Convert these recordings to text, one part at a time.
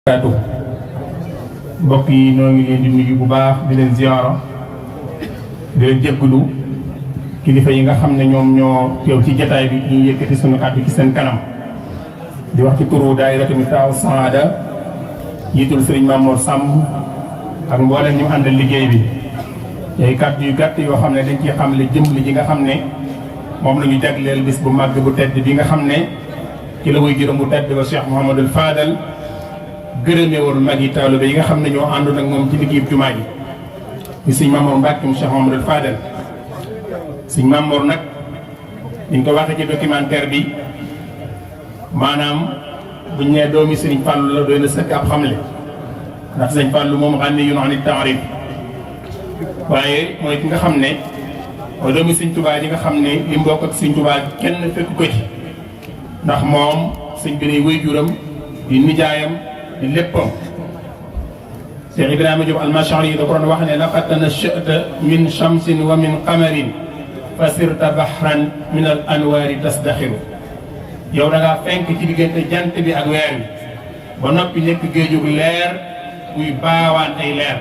kaatu mbokk yi noo ngi leen di nuyu bu baax di leen ziyaara di leen jégalu kilifa yi nga xam ne ñoom ñoo teew ci jataay bi ñu yëkkati sunu kàddu ci seen kanam di wax ci turu daayiratu Miftahou Saada yiitul Sëriñ Mamour Samb ak mboolem ñu àndal liggéey bi ay kàddu yu gàtt yoo xam ne dañ ciy xam le jëmbli ji nga xam ne moom la ñu jagleel bis bu màgg bu tedd bi nga xam ne ci la way juróom bu tedd ba Cheikh Mouhamadul Fadal gërëmee woon mag yi taalibe yi nga xam ne ñoo àndoon ak moom ci liggéeyu jumaa ji ñu sëñ Mamour Mbacke mu Cheikh Mouhamadul Fadal sëñ Mamour nag ñu ko waxee ci documentaire bi maanaam buñ nee doomi sëriñ Fallou la doy na sëkk ab xamle ndax sëñ Fallou moom xam ne yu ani taarif waaye mooy ki nga xam ne mooy doomi sëñ Touba yi nga xam ne li mbokk ak sëñ Touba kenn fekk ko ci ndax moom sëñ bi ne waajuram di nijaayam di léppam Cheikh Ibrahima Diop al-Mashari yi da ko doon wax ne laqad tanasha'ta min shamsin wa min qamarin fa sirta bahran min al anwaari tasdaxiru yow da ngaa fenk ci diggante jant bi ak weer bi ba noppi nekk géejug leer buy baawaan ay leer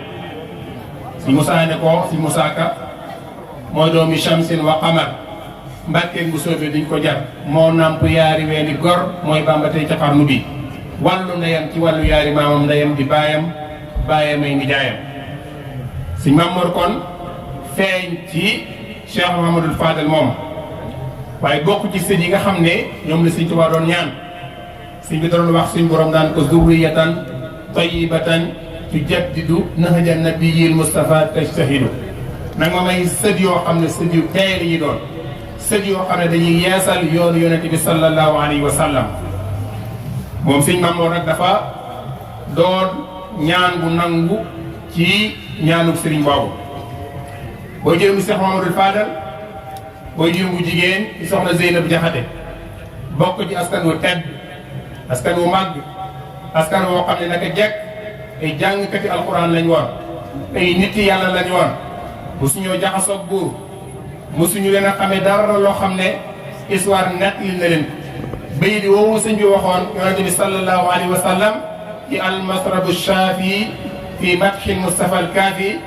si Moussa ne ko si Moussa Ka mooy doomi shamsin wa qamar mbàkkeen bu soobee duñ ko jar moo namp yaari weeni gor mooy Bàmba tey ca xarnu bi wàllu ndeyam ci wàllu yaari maamam ndeyam di baayam baayamay nijaayam sëñ Mamour kon feeñ ci Cheikh Mouhamadul Fadal moom waaye bokk ci sëñ yi nga xam ne ñoom la sëñ Tuubaa doon ñaan sëñ bi doon wax suñ borom daan ko zurriyatan tayyibatan tujaddidu nahja nabiyil Mustafa tajtahidu nag ma may sët yoo xam ne sët yu teey yi doon sët yoo xam ne dañuy yeesal yoonu yonente bi sallallahu alayhi wa sallam moom sëñ Mamour nag dafa doon ñaan bu nangu ci ñaanuk sëriñ boobu booy jëm Cheikh Mouhamadul Fadal booy jëm bu jigéen ci soxna Zeynab Jaxate bokk ci askan wu tedd askan wu màgg askan woo xam ne naka jekk ay jàngkati alquran lañ woon ay nit yàlla lañ woon bu suñoo jaxasoog buur mosuñu leen a xamee dara loo xam ne histoire nett li na leen bay di woowu sëñ bi waxoon yonente bi sallallahu alayhi wa sallam ci almasrabu shaafi fi madxil Mustafa alkaafi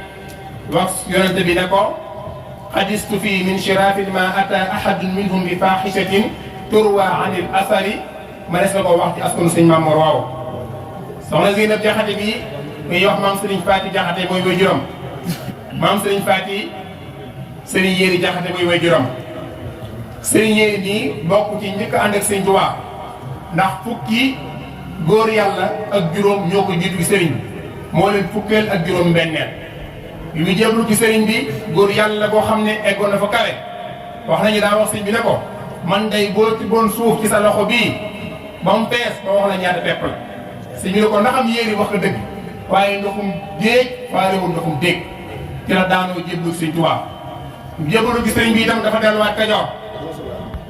wax yonente bi ne ko xadistu fii min shirafin ma ata ahadun minhum bi faxishatin turwa an il asari ma des na ko wax ci askanu sëñ Mamour waaw soxna Zeynab Jaxate bi muy wax maam Sëriñ Faati Jaxate mooy way juróom maam Sëriñ Faati Sëriñ Yéeri Jaxate mooy way juróom sëriñ Yéeri nii bokk ci njëkk ànd ak sëñ Tuubaa ndax fukki góor yàlla ak juróom ñoo ko jiitu sëriñ bi moo leen fukkeel ak juróom benneel yu mu jéblu ci sëriñ bi góor yàlla boo xam ne eggoon na fa kawe wax nañu daa wax sëñ bi ne ko man day boo ci bon suuf ci sa loxo bii ba mu fees ba wax la ñaata pepp la sëñ bi ne ko ndaxam Yéeri wax nga dëgg waaye ndoxum déeg faalewul ndoxum déeg ci la daanoo jéblu sëñ Tuubaa jéblu ci sëriñ bi itam dafa delluwaat Kajoor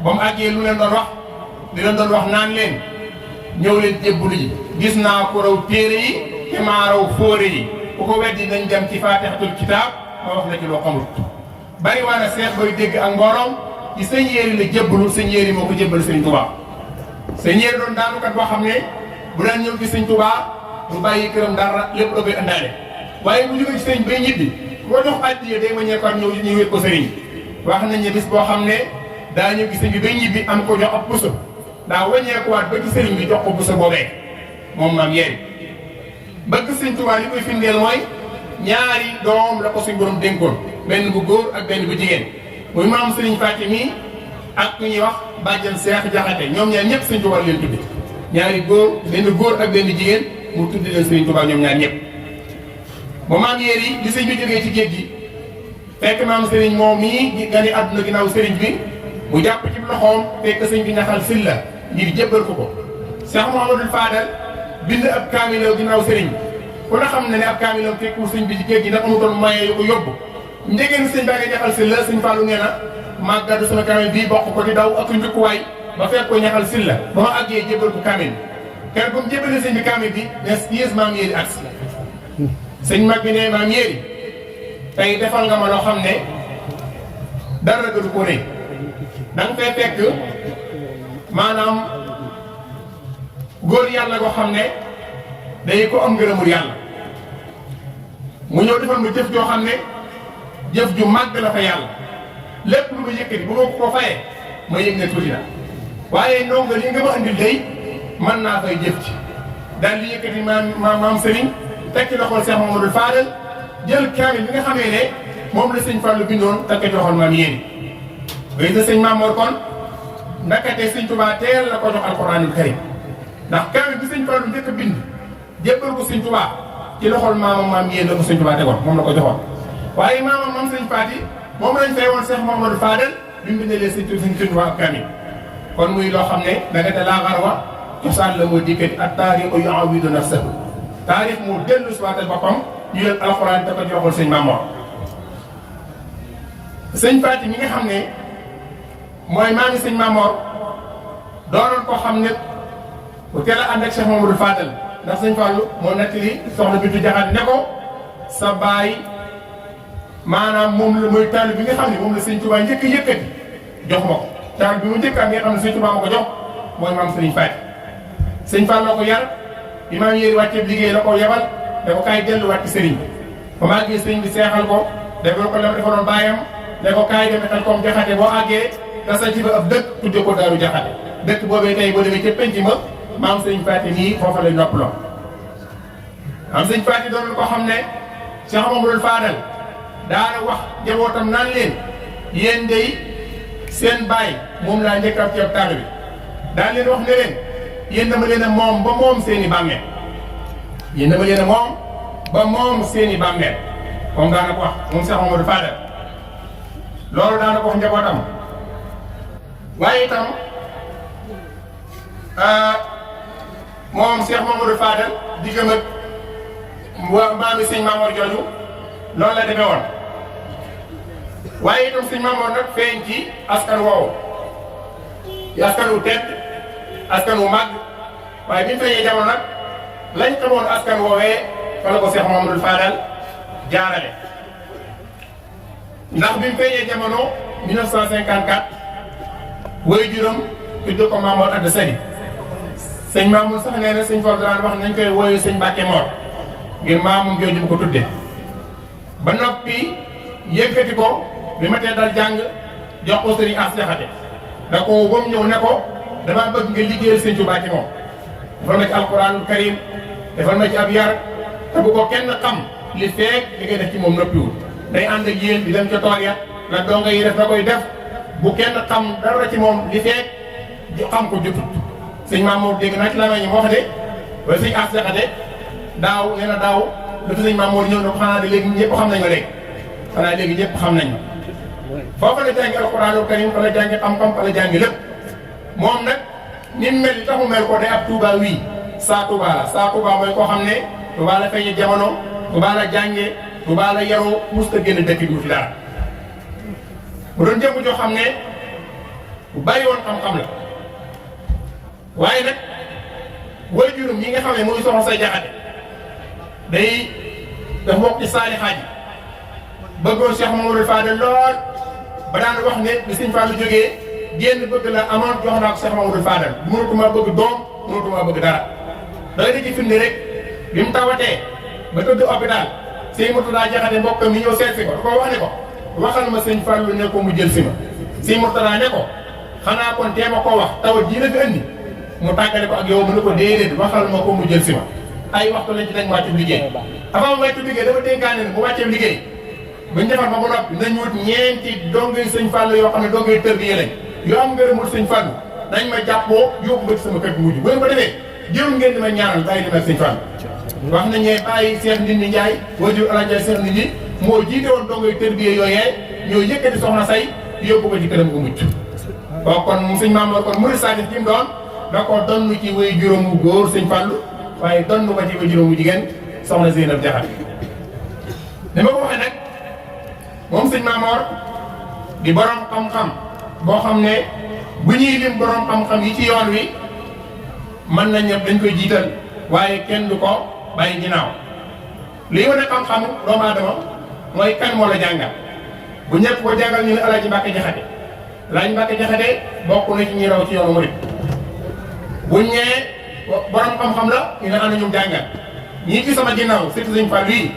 ba mu àggee lu leen doon wax di leen doon wax naan leen ñëw leen jébbalu ji gis naa ko raw téere yi te maa raw fóore yi ku ko weddi nañ dem ci faatixatul kitaab ma wax la ci loo xamul bari waa na seex bay dégg ak mbooloom ci sëñ Yéeri la jébbalu sëñ Yéeri moo ko jébbal sëñ Tuubaa sëñ Yéeri doon daanukat boo xam ne bu daan ñëw ci sëñ Tuubaa du bàyyi këram dara lépp la koy indaale waaye bu jóge ci sëñ bay ñibbi boo jox addiya day ma ñeekoon ñëw ñu wét ko sëriñ wax nañ ne bis boo xam ne daa ñëw gis sëñ bi bay ñibbi am ko jox ab puso daa wàññeekuwaat ba ci sëriñ bi jox ko puso boobee moom maam Yéeri bëgg sëñ Tuubaa li koy firndeel mooy ñaari doom la ko suñ borom dénkoon benn bu góor ak benn bu jigéen muy maam sëriñ Faati mi ak ku ñuy wax bàjjan Seex Jaxate ñoom ñaar ñëpp sëñ Tuubaa leen tudde ñaari góor benn góor ak benn jigéen mu tudde leen sëriñ Tuubaa ñoom ñaar ñëpp ba maam Yéeri di sëñ bi jógee ci géej gi fekk maam sëriñ moom mii gani àdduna ginnaaw sëriñ bi mu jàpp ci loxoom fekk sëñ bi ñaxal silla ngir jébbal ko ko Cheikh Mouhamadul Fadal bind ab kaamiloo ginnaaw sëriñ ku na xam ne ab kaamiloo fekku sëñ bi ci géej gi ndax amutoon moyen yu ko yóbbu njegéen sëñ baa ngi ñaxal silla sëñ Fallou nee na maa gàddu sama kaamil bii bokk ko di daw ak njukkuwaay ba fekk ko ñaxal silla ba ma àggee jébbal ko kaamil kër bu mu jébbalee sëñ bi kaamil bi des yées maam Yéeri agsi sëñ mag bi ne maam Yéeri tey defal nga ma loo xam ne dara gënu ko rëy da nga fay fekk maanaam góor yàlla goo xam ne day ko am ngërëmul yàlla mu ñëw defal ma jëf joo xam ne jëf ju màgg la fa yàlla lépp lu ma yëkkati bu ma ko fayee ma yëg ne tuuti na waaye ndongo li nga ma andil day mën naa fay jëf ci daal di yëkkati maam Serigne teg ci loxol Cheikh Mamadou Fadal jël kaamil bi nga xamee ne moom la sëñ Fallou bindoon teg ci loxol maam yéen bay na sëñ Mamour kon ndakate sëñ Touba teel la ko jox alquranul karim ndax kaamil bi sëñ Fallou njëkk a bind jébbal ko sëñ Touba ci loxol maam yéen la ko sëñ Touba tegoon moom la ko joxoon waaye maam sëñ Fati moom lañ fay woon Cheikh Mamadou Fadal bi mu bindalee sëñ Touba ak kaamil kon muy loo xam ne ndakate laa xarwa cosaan la moo dikkati ak taarixu yu'awidu nafsahu taarix mu dellu si waatal boppam ñu leen alxuraan da ko joxul sëñ Mamoor sëñ Fati mi nga xam ne mooy maami sëñ Mamoor doonoon koo xam ne bu teel a ànd ak Cheikh Mamadou Fadal ndax sëñ Fallou moo nettali soxna Bintu Jaxate ne ko sa baay maanaam moom la mooy taal bi nga xam ne moom la sëñ Touba njëkk a yëkkati jox ma ko taal bi mu njëkk am nga xam ne sëñ Touba ma ko jox mooy maam sëriñ Fati sëñ Fall la ko yar bi maam yéeri wàcceeb liggéey la ko yebal da ko kaay delluwaat ci sëriñ bi ba ma àggee sëriñ bi seexal ko defal ko la defaloon baayam ne ko kaay dem xel comme Jaxate boo àggee da sañ ci ba ab dëkk tudde ko Daaru Jaxate dëkk boobee tey boo demee ca penc ma maam sëriñ Fati nii foofa lay noppaloo maam sëriñ Fati doon ko xam ne Cheikh Mamadou Fadal daana wax jabootam naan leen yéen day seen baay moom laa njëkk ab ceeb taal bi daan leen wax ne leen yéen dama leen a moom ba moom seen i bàmmeel yéen dama leen a moom ba moom seen i bàmmeel moom daana ko wax moom Cheikh Mamadou Fadal loolu daana ko wax njabootam waaye itam moom Cheikh Mamadou Fadal diggam ak maami sëñ Mamoor jooju loolu la demee woon waaye itam sëñ Mamoor nag feeñ ci askan woowu ci askan wu tedd askan wu màgg waaye bi ñu feeñee jamono nag lañ xamoon askan woowee fa la ko Cheikh Mamadou Fadal jaarale ndax bi mu feeñee jamono 1954 woy juróom tudd ko Mamoor Anta Sali sëñ Mamour sax nee na sëñ Fall daan wax nañ koy wooyu sëñ Mbàkke Mor ngir maamum jooju bu ko tudde ba noppi yëkkati ko bi ma tee dal jàng jox ko sëriñ As Jaxate da ko bam ñëw ne ko damaa bëgg nga liggéeyal sëñ Tuubaa ci moom defal ma ci alquranul karim defal ma ci ab yar te bu ko kenn xam li feek li ngay def ci moom noppiwul day ànd ak yéen di dem ca tool ya la donga yi def da koy def bu kenn xam dara ci moom li feek xam ko jotut sëñ Mamour dégg naa ci la ñu wax de wala sëñ As Jaxate daaw nee na daaw dafa sëñ Mamour ñëw na ko xanaa de léegi ñëpp xam nañ ma léegi xanaa léegi ñëpp xam nañ ma foofa la jàngi alquranul karim fa la jàngi xam-xam fa la jàngi lépp moom nag ni mu mel li tax mu mel ko day ab Touba wii saa Touba la saa Touba mooy koo xam ne Touba la feeñe jamono Touba la jànge Touba la yaroo musta génn dëkk bi fi dara mu doon jëmm joo xam ne bu bàyyi woon xam-xam la waaye nag way juróom ñi nga xam ne muy soxla say Jaxate day daf bokk ci saali xaaj bëggoon Cheikh Mamadou Fadal lool ba daan wax ne bi sëñ Fallu jógee génn bëgg la amoon jox naa ko Cheikh Mamadou Fadal mënatuma bëgg doom mënatuma bëgg dara danga di ci firnde rek bi mu tawatee ba tëdd hôpital sëñ Murtada Jaxate mbokkam mi ñëw seet si ko da ko wax ne ko waxal ma sëñ Fallu ne ko mu jël si ma sëñ Murtada ne ko xanaa kon tee ma koo wax tawat ji la fi andi mu tàggale ko ak yow mu ne ko déedéet waxal ma ko mu jël si ma ay waxtu lañ ci dañ wàccu liggéey avant mu wàccu liggéey dafa dénkaane ne bu wàccee liggéey buñ defar ba noppi nañ wut ñeenti dongay sëñ Fallu yoo xam ne dongay tërbiye lañ yoo am ngërëmul sëñ Fallu dañ ma jàppoo yóbbu ma ci sama kër gi mujj bu ngeen ko defee jël ngeen di ma ñaanal bàyyi di ma sëñ Fallu wax nañ ne bàyyi Cheikh Ndindi Ndiaye wajur Alaaji Cheikh Ndindi moo jiite woon dongay tërbiye yooyee ñoo yëkkati soxna say yóbbu ko ci këram gu mujj waaw kon sëñ Mamour kon murid saadix ci mu doon da ko donn ci way juróomu góor sëñ Fallu waaye donn ko ci way juróomu jigéen soxna Zeynab Jaxate ni ma ko waxee nag moom sëñ Mamour di borom xam-xam boo xam ne bu ñuy lim borom xam-xam yi ci yoon wi mën nañ ñëpp dañ koy jiital waaye kenn du ko bàyyi ginnaaw lii wane xam-xamu doomu aadama mooy kan moo la jàngal bu ñëpp ko jàngal ñu ne Alaaji Mbàkke Jaxate Alaaji Mbàkke Jaxate bokk na ci ñi raw ci yoonu murid buñ ñee borom xam-xam la ñu ne ana ñum jàngal ñii ci sama ginnaaw surtout sëñ Fall yi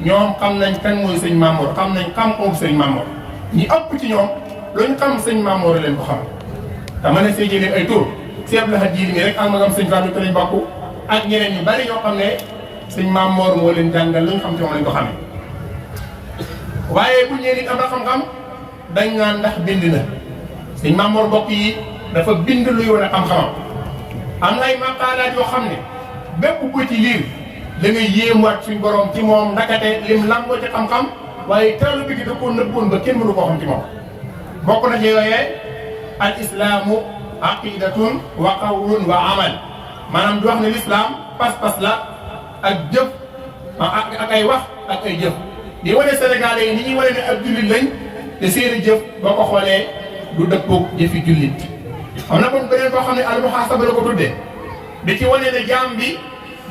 ñoom xam nañ kan mooy sëñ Mamour xam nañ xam-xamu sëñ Mamour ñi ëpp ci ñoom luñ xam sëñ Mamour leen ko xam dama ne see jëlee ay tur Cheikh Lahad Jiili mi rek am nga sëñ Fall te lañ bokk ak ñeneen ñu bari ñoo xam ne sëñ Mamour moo leen jàngal luñ xam ci moom lañ ko xamee waaye bu ñëwee nit am na xam-xam dañ naan ndax bind na sëñ Mamour bokk yi dafa bind luy wane xam-xamam am na ay maqaalaat yoo xam ne bépp ko ci liir da ngay yéemuwaat suñ borom ci moom ndakate lim lamboo ci xam-xam waaye teewlu bi da koo nëbboon ba kenn mënu koo xam ci moom bokk na ci yooyee al islaamu aqidatun wa qawlun wa amal maanaam di wax ne l'islam pas-pas la ak jëf ak ay wax ak ay jëf di wane Sénégalais yi ni ñuy wane ne ak jullit lañ te seeni jëf boo ko xoolee du dëppoog jëfi jullit xam na kon beneen boo xam ne al muhaasaba la ko tuddee di ci wane ne jaam bi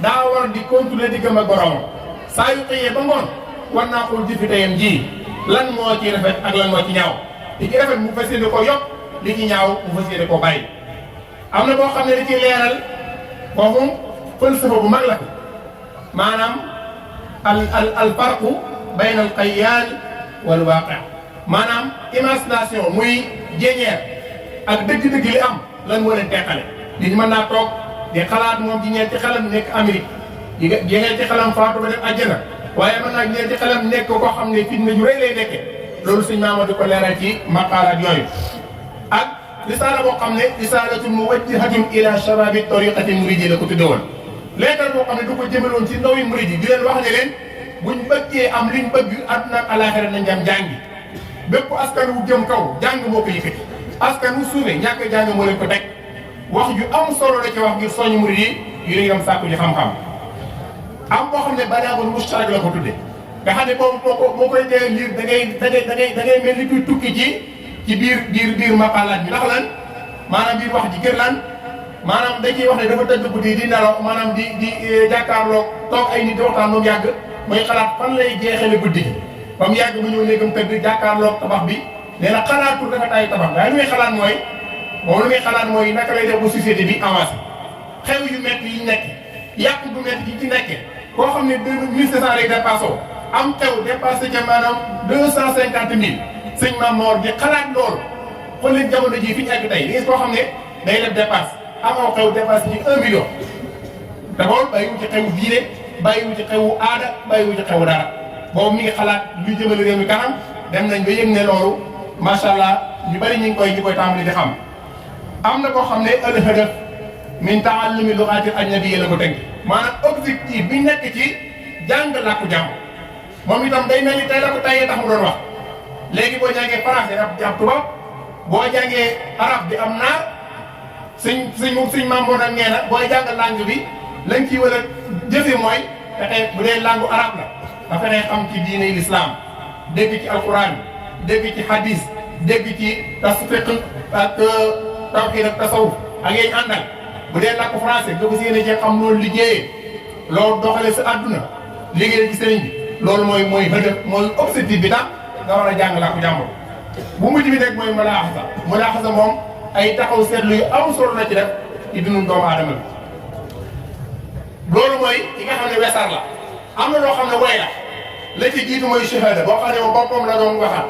daa war di continuer di gëm ak borom saa yu xëyee ba ngoon war naa xool jëfi tayam ji lan moo ci rafet ak lan moo ci ñaaw li ci rafet mu fas yéene ko yokk li ci ñaaw mu fas yéene ko bàyyi am na boo xam ne da ci leeral foofu falsafa bu mag la ko maanaam al farqu bayna al xayyaal wal waaqi maanaam imagination muy jéñeer ak dëgg-dëgg li am lan moo leen teqale nit mën naa toog di xalaat moom ci ñeenti xelam nekk Amérique di ngeen ci xelam faatu ba dem àjjana waaye mën naa ñeenti xelam nekk koo xam ne fitna ju rëy lay nekkee loolu sëñ Mamadou di ko leeral ci maqaalaat yooyu ak risaala boo xam ne risaalatun muwajjahatun ila shababi tariqati muridi la ko tudde woon leetar boo xam ne du ko jëmaloon ci ndawi muridi di leen wax ne leen buñ bëggee am liñ bëgg àdduna ak alaaxira nañ dem jàngi bépp askan wu jëm kaw jàng moo ko yëkkati askan wu suufee ñàkk jàng moo leen ko teg wax ju am solo la ci wax ngir soññ murid yi yu leen dem sàkku ji xam-xam am boo xam ne balaagul mushtarak la ko tudde nga xam ne boobu boo koy dee liir da ngay mel ni kuy tukki ci biir maqaalaat bi ndax lan maanaam biir wax ji gër lan maanaam da ciy wax ne dafa tëdd guddi di nelaw maanaam di jàkkaarloo toog ay nit di waxtaan moom yàgg muy xalaat fan lay jeexale guddi gi ba mu yàgg mu ñëw néegam tëdd jàkkaarloo tabax bi nee na xalaatul dafa tay tabax waaye lu muy xalaat mooy moom lu muy xalaat mooy naka lay def bu société bi avancé xew yu métti yi nekk yàqu bu métti yi ci nekkee koo xam ne 1500 lay dépassé am xew dépassé ca maanaam 250000 sëñ Mamoor di xalaat loolu xool leen jamono jii fi ñu egg tey gis koo xam ne day def dépasse amoo xew dépassé ci 1 million d'abord bàyyiwu ci xewu diine bàyyiwu ci xewu aada bàyyiwu ci xewu dara boobu mi ngi xalaat luy jëmale réew mi kanam dem nañ ba yëg ne loolu macha allah ñu bari ñu ngi koy tàmbali di xam am na koo xam ne al hadaf min taallumi lughati ajnabiyya la ko tënk maanaam objectif bi nekk ci jàng làkku jàmm moom itam day mel ni tey la ko tayee tax mu doon wax léegi boo jàngee français di am tubaab boo jàngee arab di am naar suñ Mamour nag nee na booy jàng langue bi lañ ciy war a jëfe mooy fexe bu dee langue arabe la nga fexe xam ci diine l'islam dégg ci alquran dégg ci hadis dégg ci tasfiq ak tawhid ak tasawuf ak yéen àndal bu dee làkku français nga ko si yéene cee xam loolu liggéeyee loolu doxalee sa àdduna liggéeyee ci sëriñ bi loolu mooy objectif bi tax nga war a jàng làkku jàmbur bu mujj bi rek mooy mulaaxasa moom ay taxaw seetlu yu am solo la ci def ci dundu doomu aadama bi loolu mooy yi nga xam ne wesaar la am na loo xam ne way la ci jiitu mooy shahada boo xam ne moom boppam la doon waxaat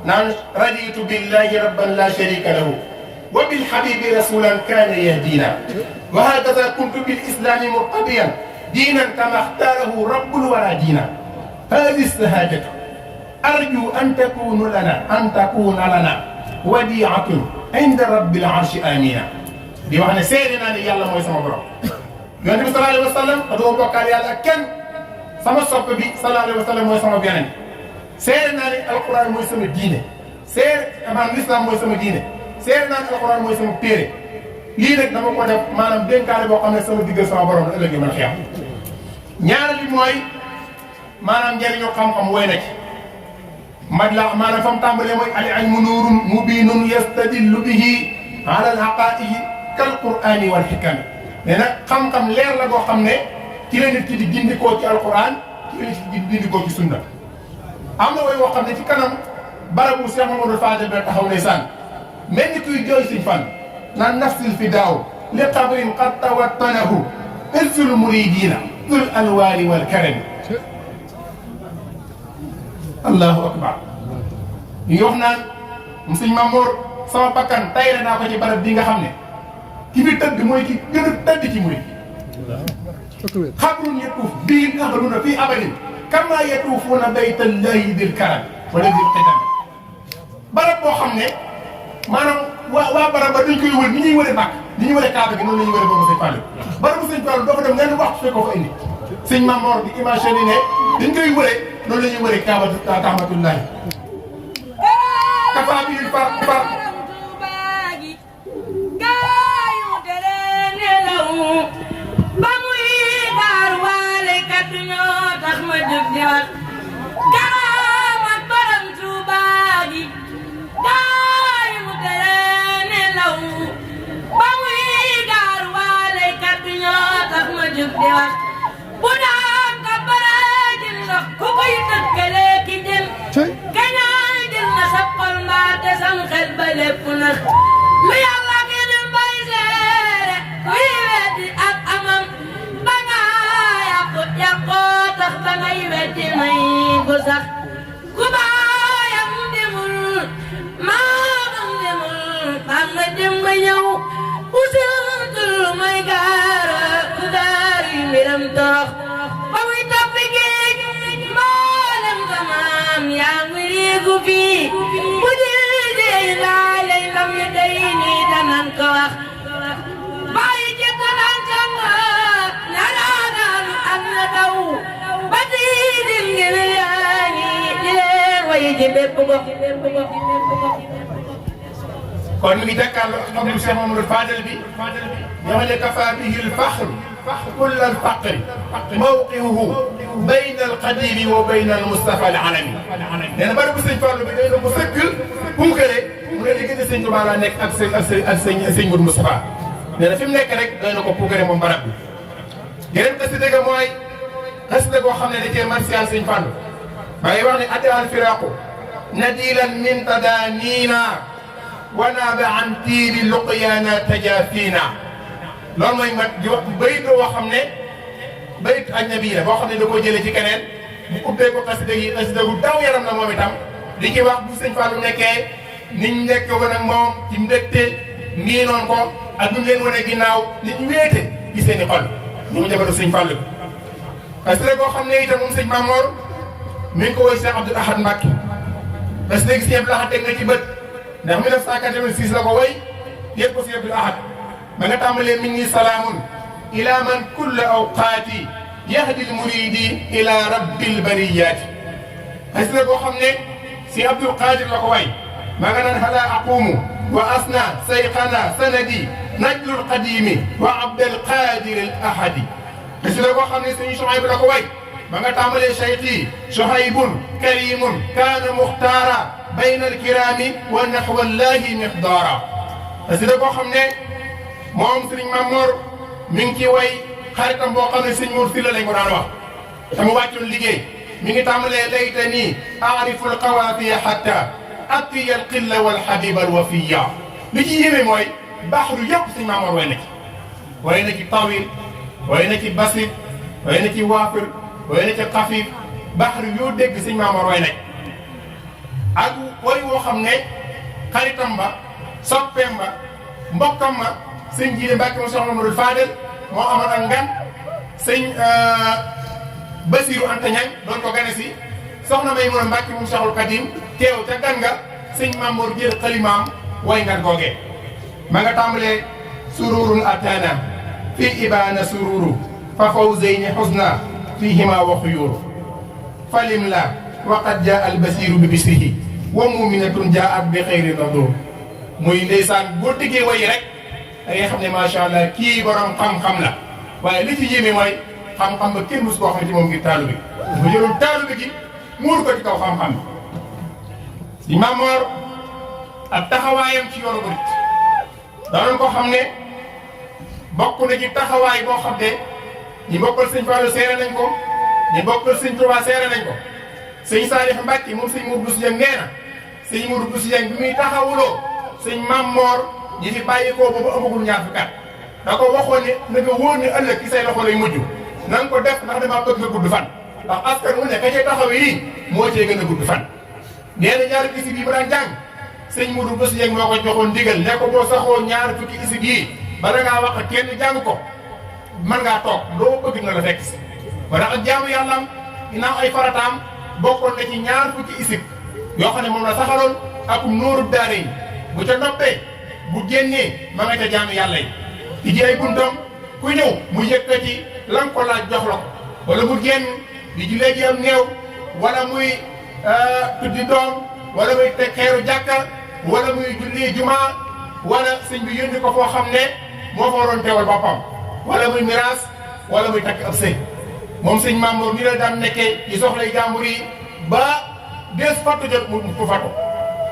naan raditu billahi rabban la sharika lahu wa bil habibi rasulan kaana yahdina wa hakaza kuntu bil islami muqtadiyan diinan kama xtaarahu rabbul wara diina hadi shahadatu arju an takuna lana wadiatun inda rabbil arshi amina di wax ne seede naa ne yàlla mooy sama borom yonent bi sallallahu alayhi wa sallam doo bokkaal yàlla kenn sama sopp bi sallallahu alayhi wa sallam mooy sama beneen seede naa ne alquran mooy sama diine maanaam l'islam mooy sama diine seede naa ne alquran mooy sama téere lii nag dama ko def maanaam dénkaane boo xam ne sama diggal sama borom la ëllëg mën a xeex ñaareel bi mooy maanaam njëriñu xam-xam woy na ci maanaam fa mu tàmbalee mooy al ilmu nuurun mubiinun yastadillu bihi ala al haqaa'iqi kal qur'aani wal hikami nee na xam-xam leer la boo xam ne ci la nit ki di gindikoo ci alquran ci la nit ki di gindikoo ci sunna am na way woo xam ne ci kanam barabu Cheikh Mamadou Fadel ba taxaw ne sànn mel ni kuy jooy siñ fan naan nafsil fi daaw li qabrin qad tawattanahu irsul muridina dul anwaari wal karami allahu akbar ñu ngi wax naan sëñ Mamour sama bakkan tayre naa ko ci barab bi nga xam ne ki fi tëdd mooy ki gën a tëdd ci murid xabrun yatuuf bihi ahluna fii abadin kama yatuufuuna baytallahi dil karam wala dil qidam barab boo xam ne maanaam waa barab ba dañ koy wër ni ñuy wëree màkk ni ñuy wëree kaaba gi noonu la ñuy wëree boobu sëñ Fallou barabu sëñ Fallou doo fa dem ngeen waxtu fekk ko fa indi sëñ Mamour di imaginer ne dañ koy wëree noonu la ñuy wëree kaaba rahmatullahi kafa bi far ba muy daar waale kat ñoo tax ma jóg di wax karaamat borom Tuuba gi gaay mu tere nelaw ba muy daar waale kat ñoo tax ma jóg di wax bu daan ka baraajil ndox ku koy tëkkale ki jëm kañaay jël na sa xol mbaa te sam xel ba lépp nax lu yàlla ki dul bay seere kuy weddi ak amam ba nga yàqoo tax ba ngay weddi may gu sax ku baayam demul maamam demul bam nga dem ba ñëw usiltul may gaara ku gaari mbiram torox ba muy toppi géej mboolem sa maam yaa ngi riigu fii bu dee ndaa lay lam yi day nii danan ko wax bàyyi jëkk naan sanga ñaraanaanu ak na daw ba diidin ngi wiyaani di leen wayi ji bépp gox kon mi ngi jàkkaarloo ak Abdou Cheikh Mamadou Fadel bi ñoo xam ne kafa bihi al-faxr kull al-faqri mawqifuhu bayna al-qadimi wa bayna al-Mustafa al-alami nee na bari bu sëñ Fallou bi day na ko sëkk punkare mu ne diggante sëñ Touba laa nekk ak sëñ Mourou Moustapha nee na fi mu nekk rek doy na ko punkare moom barab bi yeneen xasida ga mooy xasida goo xam ne da cee martial sëñ Fallou maa ngi wax ne ata al-firaqu nadilan min tadaniina wana ba an tiiri luqyaana tajaafiina loolu mooy mat di wax bayit boo xam ne bayit ajnabi la boo xam ne da koo jëlee ci keneen mu ubbee ko xasida gi xasida gu daw yaram la moom itam di ci wax bu sëñ Fallou nekkee niñ nekk woon ak moom ci mbégte miinoon ko ak ñu leen wane ginnaaw nit ñu wéete ci seen i xol ñu mu jabaru sëñ Fallou bi xasida boo xam ne itam moom sëñ Mamour mi ngi ko woy Cheikh Abdoul Ahad Mbacké xasida gi sëñ Abdoul Ahad teg na ci bët ndax 1986 la ko woy yëpp ko si Abdoul Ahad ba nga tàmbalee min ni salaamun ila man kulla awqaati yahdi l muridi ila rabbil bariyaati xasida boo xam ne si Abdul Qadir la ko way maa nga naan hala aqumu wa asna sayqana sanadi najlul qadimi wa abdul qadir al ahadi xasida boo xam ne suñu Shuayb la ko way ma nga tàmbalee cheikhi Shuaybun karimun kaana muxtaara bayna alkirami wa naxwa allahi miqdaara xasida boo xam ne moom sëriñ Mamour mi ngi ci way xaritam boo xam ne sëñ Mour Sylla lañ ko daan wax te mu wàccoon liggéey mi ngi tàmbalee laytani aarifu alqawaafiya xatta atiya alqilla walxabiba alwafiya li ci yéeme mooy baxru yëpp sëñ Mamour way na ci tawil way na ci basit way na ci waafir way na ci xafif baxru yoo dégg sëñ Mamour way na ak way woo xam ne xaritam ba soppeem ba mbokkam ma sëñ Jiile Mbàkke mo Cheikh Mamadou Fadel moo amoon ak ngan sëñ Basiru Anta Ñaŋ doon ko gane si soxna Maymuna Mbàkke moom Cheikhul Kadim teew ca gan nga sëñ Mamour jël xalimaam way ngan googee ma nga tàmbalee sururun atana fi ibana sururu fa fawzayni husna fihima wa xuyuru falim la waqad jaa al basiru bi bisrihi wa muminatun jaat bi xayri nadur muy ndeysaan boo diggee way rek da ngay xam ne macha allah kii borom xam-xam la waaye li ci yéeme mooy xam-xam ba kenn mus koo xam ci moom ngir taalu bi dafa jëloon taalu bi gi muur ko ci kaw xam-xam bi si Mamour ak taxawaayam ci yoonu murit danoon ko xam ne bokk na ci taxawaay boo xam ne ñi bokkal sëñ Fallou seere nañ ko ñi bokkal sëñ Touba seere nañ ko sëñ Salif Mbacke moom sëñ Mourou Bousso Dieng nee na sëñ Mourou Bousso Dieng bi muy taxawuloo sëñ Mamour ñi fi bàyyi ko boobu amagul ñaar fukki at da ko waxoon ne na nga wóor ne ëllëg ci say loxo lay mujj na nga ko def ndax damaa bëgg nga gudd fan ndax askan wu ne ka cay taxawee nii moo cee gën a gudd fan. nee na ñaari isib yi mu daan jàng sëñ Modou Bousso Dieng moo ko joxoon ndigal ne ko boo saxoo ñaari fukki isib yii bala ngaa wax ak kenn jàng ko mën ngaa toog loo bëgg nga la fekk si. wala ak jaamu yàllaam ginnaaw ay farataam bokkoon na ci ñaar fukki isib yoo xam ne moom la saxaloon ak nooru daare yi bu ca noppee bu génnee ma nga ca jaamu yàlla yi di ji ay buntam ku ñëw mu yëkkati lan ko laaj jox la ko wala mu génn di ji léegi am néew wala muy tuddi doom wala muy teg xeeru jàkka wala muy julli jumaa wala sëñ bi yónni ko foo xam ne moo fa waroon teewal boppam wala muy miraas wala muy takk ab sëy moom sëñ Mamour ni la daan nekkee ci soxlay jàmbur yi ba des fattu jot mu fattu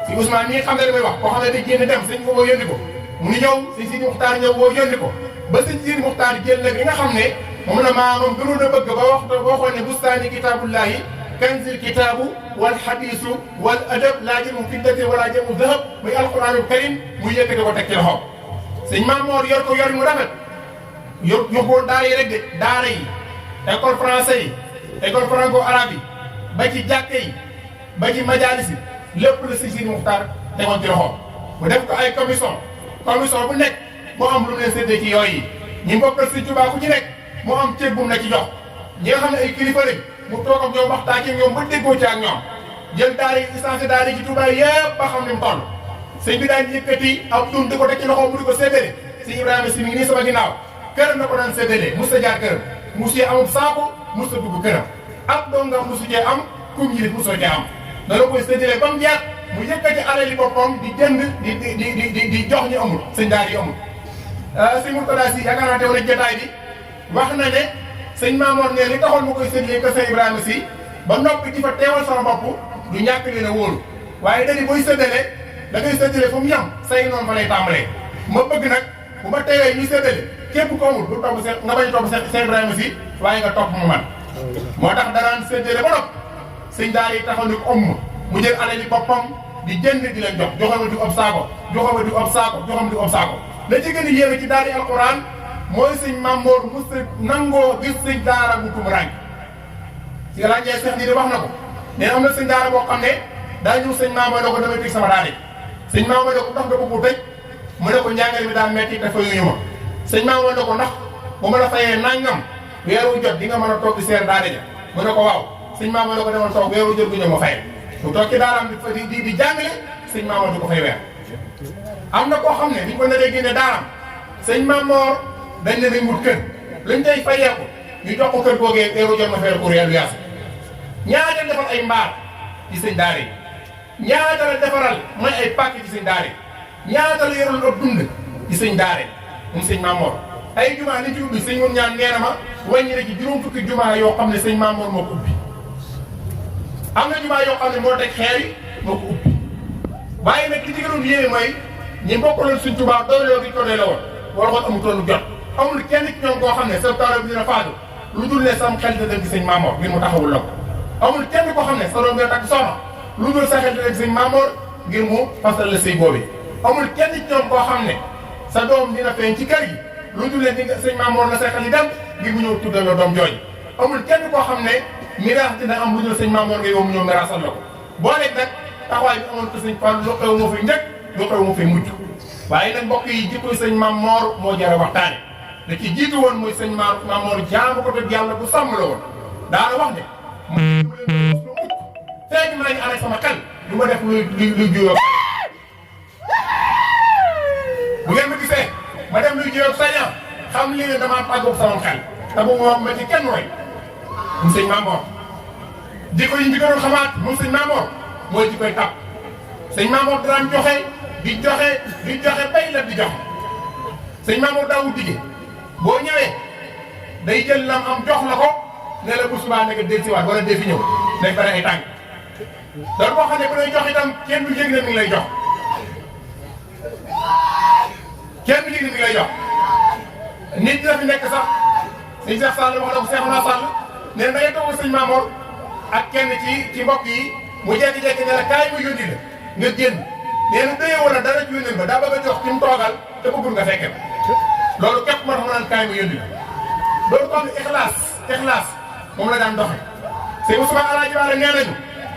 si Ousmane mii xam ne li may wax koo xam ne day génn dem sëñ ko boo yónni ko mu ni ñëw sëñ Sidi Muxtaar ñëw boo yónni ko ba sëñ Sidi Muxtaar jël nag li nga xam ne moom la maamam gënoon a bëgg ba wax boo xool ne bustaani kitaabullahi kanzil kitaabu wal hadiisu wal adab laa jëmu fiddati wala jëmu dahab muy alquranul karim muy yëkkati ko teg ci loxoom sëñ Mamoor yor ko yor mu rafet yor yóbbuwoon daara yi rek de daara yi école français yi école franco arabe yi ba ci jàkke yi ba ci majalis yi lépp la sëñ Sidi Muxtaar tegoon ci loxoom mu def ko ay commission bu nekk moo am lu leen séddee ci yooyu yi ñi mbokkal sëñ Tuubaa ku ci nekk moo am cër bu mu la ci jox ñi nga xam ne ay kilifa lañ mu toog ak ñoom waxtaan ci ñoom ba déggoo ci ak ñoom jël daara yi licence daara yi ci Tuubaa yëpp ba xam ni mu toll sëñ bi daan yëkkati ab dund di ko teg ci loxoom mu di ko séddale sëñ Ibrahima si mi ngi nii sama ginnaaw këram na ko daan séddale mos a jaar këram mosu cee amul saako mos a dugg këram ak doom nga mosu cee am kum ñi mosoo cee am dana koy séddale ba mu jeex mu yëkkati alali boppam di jënd di jox ñu amul sëñ daara yi amul sëñ Mourtada si yaakaar naa teew na jotaay bi wax na ne sëñ Mamoor ne li taxoon mu koy séddale ko sëñ Ibrahima si ba noppi di fa teewal sama bopp du ñàkk leen a wóolu waaye dañu booy séddale da ngay séddale fu mu yem say noonu fa lay tàmbalee ma bëgg nag bu ma teewee ñu séddale képp ko amul bu topp seen nga bañ topp sëñ Ibrahima si waaye nga topp mu man moo tax danaan séddale ba nopp sëñ daara yi taxaw ni ko mu jël alali boppam di jënd di leen jox joxal ma di ob saako joxal ma di ob saako joxal ma di ob saako la ci gën a yéeme ci daara yi alquran mooy sëñ Mamoor mos a nangoo gis sëñ daara bu tumurànk si ràññee Seex di wax na ko nee na am na sëñ daara boo xam ne daa ñëw sëñ Mamoor ne ko damay tëj sama daara yi sëñ Mamoor ne ko ndax nga bëgg tëj mu ne ko njàngale mi daa metti dafa yuñu ma sëñ Mamoor ne ko ndax bu ma la fayee nangam weeru jot di nga mën a toog di seer daara ja mu ne ko waaw sëñ Mamoor ne ko demal toog weeru jot gu ñëw ma fay mu toog ci daaraam di jàngale sëñ Mamoor di ko fay weer am na koo xam ne biñ ko naree génne daaraam sëñ Mamoor dañ ne dañ wut kër luñ tey fayeeku ñu jox ko kër googee weeru jot ma fayal ko weeru yaas ñaata defal ay mbaar ci sëñ daara yi ñaata la defaral mooy ay pàkk ci sëñ daara yi ñaata la yorul ab dund ci sëñ daara yi moom sëñ Mamoor ay jumaa li ci ubbi sëñ mun ñaan nee na ma wàññi rek ci juróom fukki jumaa yoo xam ne sëñ Mamoor moo ko ubbi am na jumaa yoo xam ne moo teg xeer yi moo ko ubbi waaye nag li ci gënoon yéeme mooy ñi bokkaloon suñ Tuubaa doyloo gi ko doy la woon wala woon amutoon jot amul kenn ci ñoom koo xam ne sa taara bi dina faatu lu dul ne sam xel da dem ci sëñ Mamoor ngir mu taxawul la ko amul kenn koo xam ne sa doom nga takk soxna lu dul sa xel da dem ci sëñ Mamoor ngir mu fasal la sëy boobi amul kenn ci ñoom koo xam ne sa doom dina feeñ ci kër gi lu dul ne di nga sëñ Mamoor la sa xel yi dem ngir mu ñëw tuddal la doom jooju amul kenn koo xam ne miraas dina am lu dul sëñ Mamoor nga yow mu ñëw miraasal la ko boo nekk nag taxawaay bi amoon ko sëñ Fall lu xew moo fi njëkk lu xew moo fi mujj waaye nag mbokk yi jikkoy sëñ Mamoor moo jar a waxtaane da ci jiitu woon muy sëñ Mamoor jaamu ko dëgg yàlla bu sàmm la woon daana wax ne fekk maa ngi ànd ak sama xel du ma def luy juyoo bu ngeen ma gisee ma dem luy juyoo saña xam li ne damaa tàggoog sama xel te bu ma ci kenn roy mu sëñ Mamoor jikko yi ñu gënoon xamaat moom sëñ Mamoor mooy ji koy tàpp sëñ Mamoor daan joxe di joxe bay la di joxe sëñ Mamoor daawul dige boo ñëwee day jël lam am jox la ko ne la bu subaa nga del siwaat wala dee fi ñëw day bare ay tànk doon boo xam ne bu lay jox itam kenn du yëg ne mi ngi lay jox kenn du yëg ne mi ngi lay jox nit dina fi nekk sax sëñ Cheikh Sall wax na ko Cheikh Naa Sall ne da ngay toog sëñ Mamoor ak kenn ci mbokk yi mu jékki-jékki ne la kaay ma yónni la nga génn nee na dëye wala dara ci yónneel ba daa bëgg a jox ci mu toogal te bëggul nga fekke loolu képp moo tax ma naan kaay ma yónni la loolu kon ixlaas ixlaas moom la daan doxe sëñ Ousmane Alaaji Baara nee nañu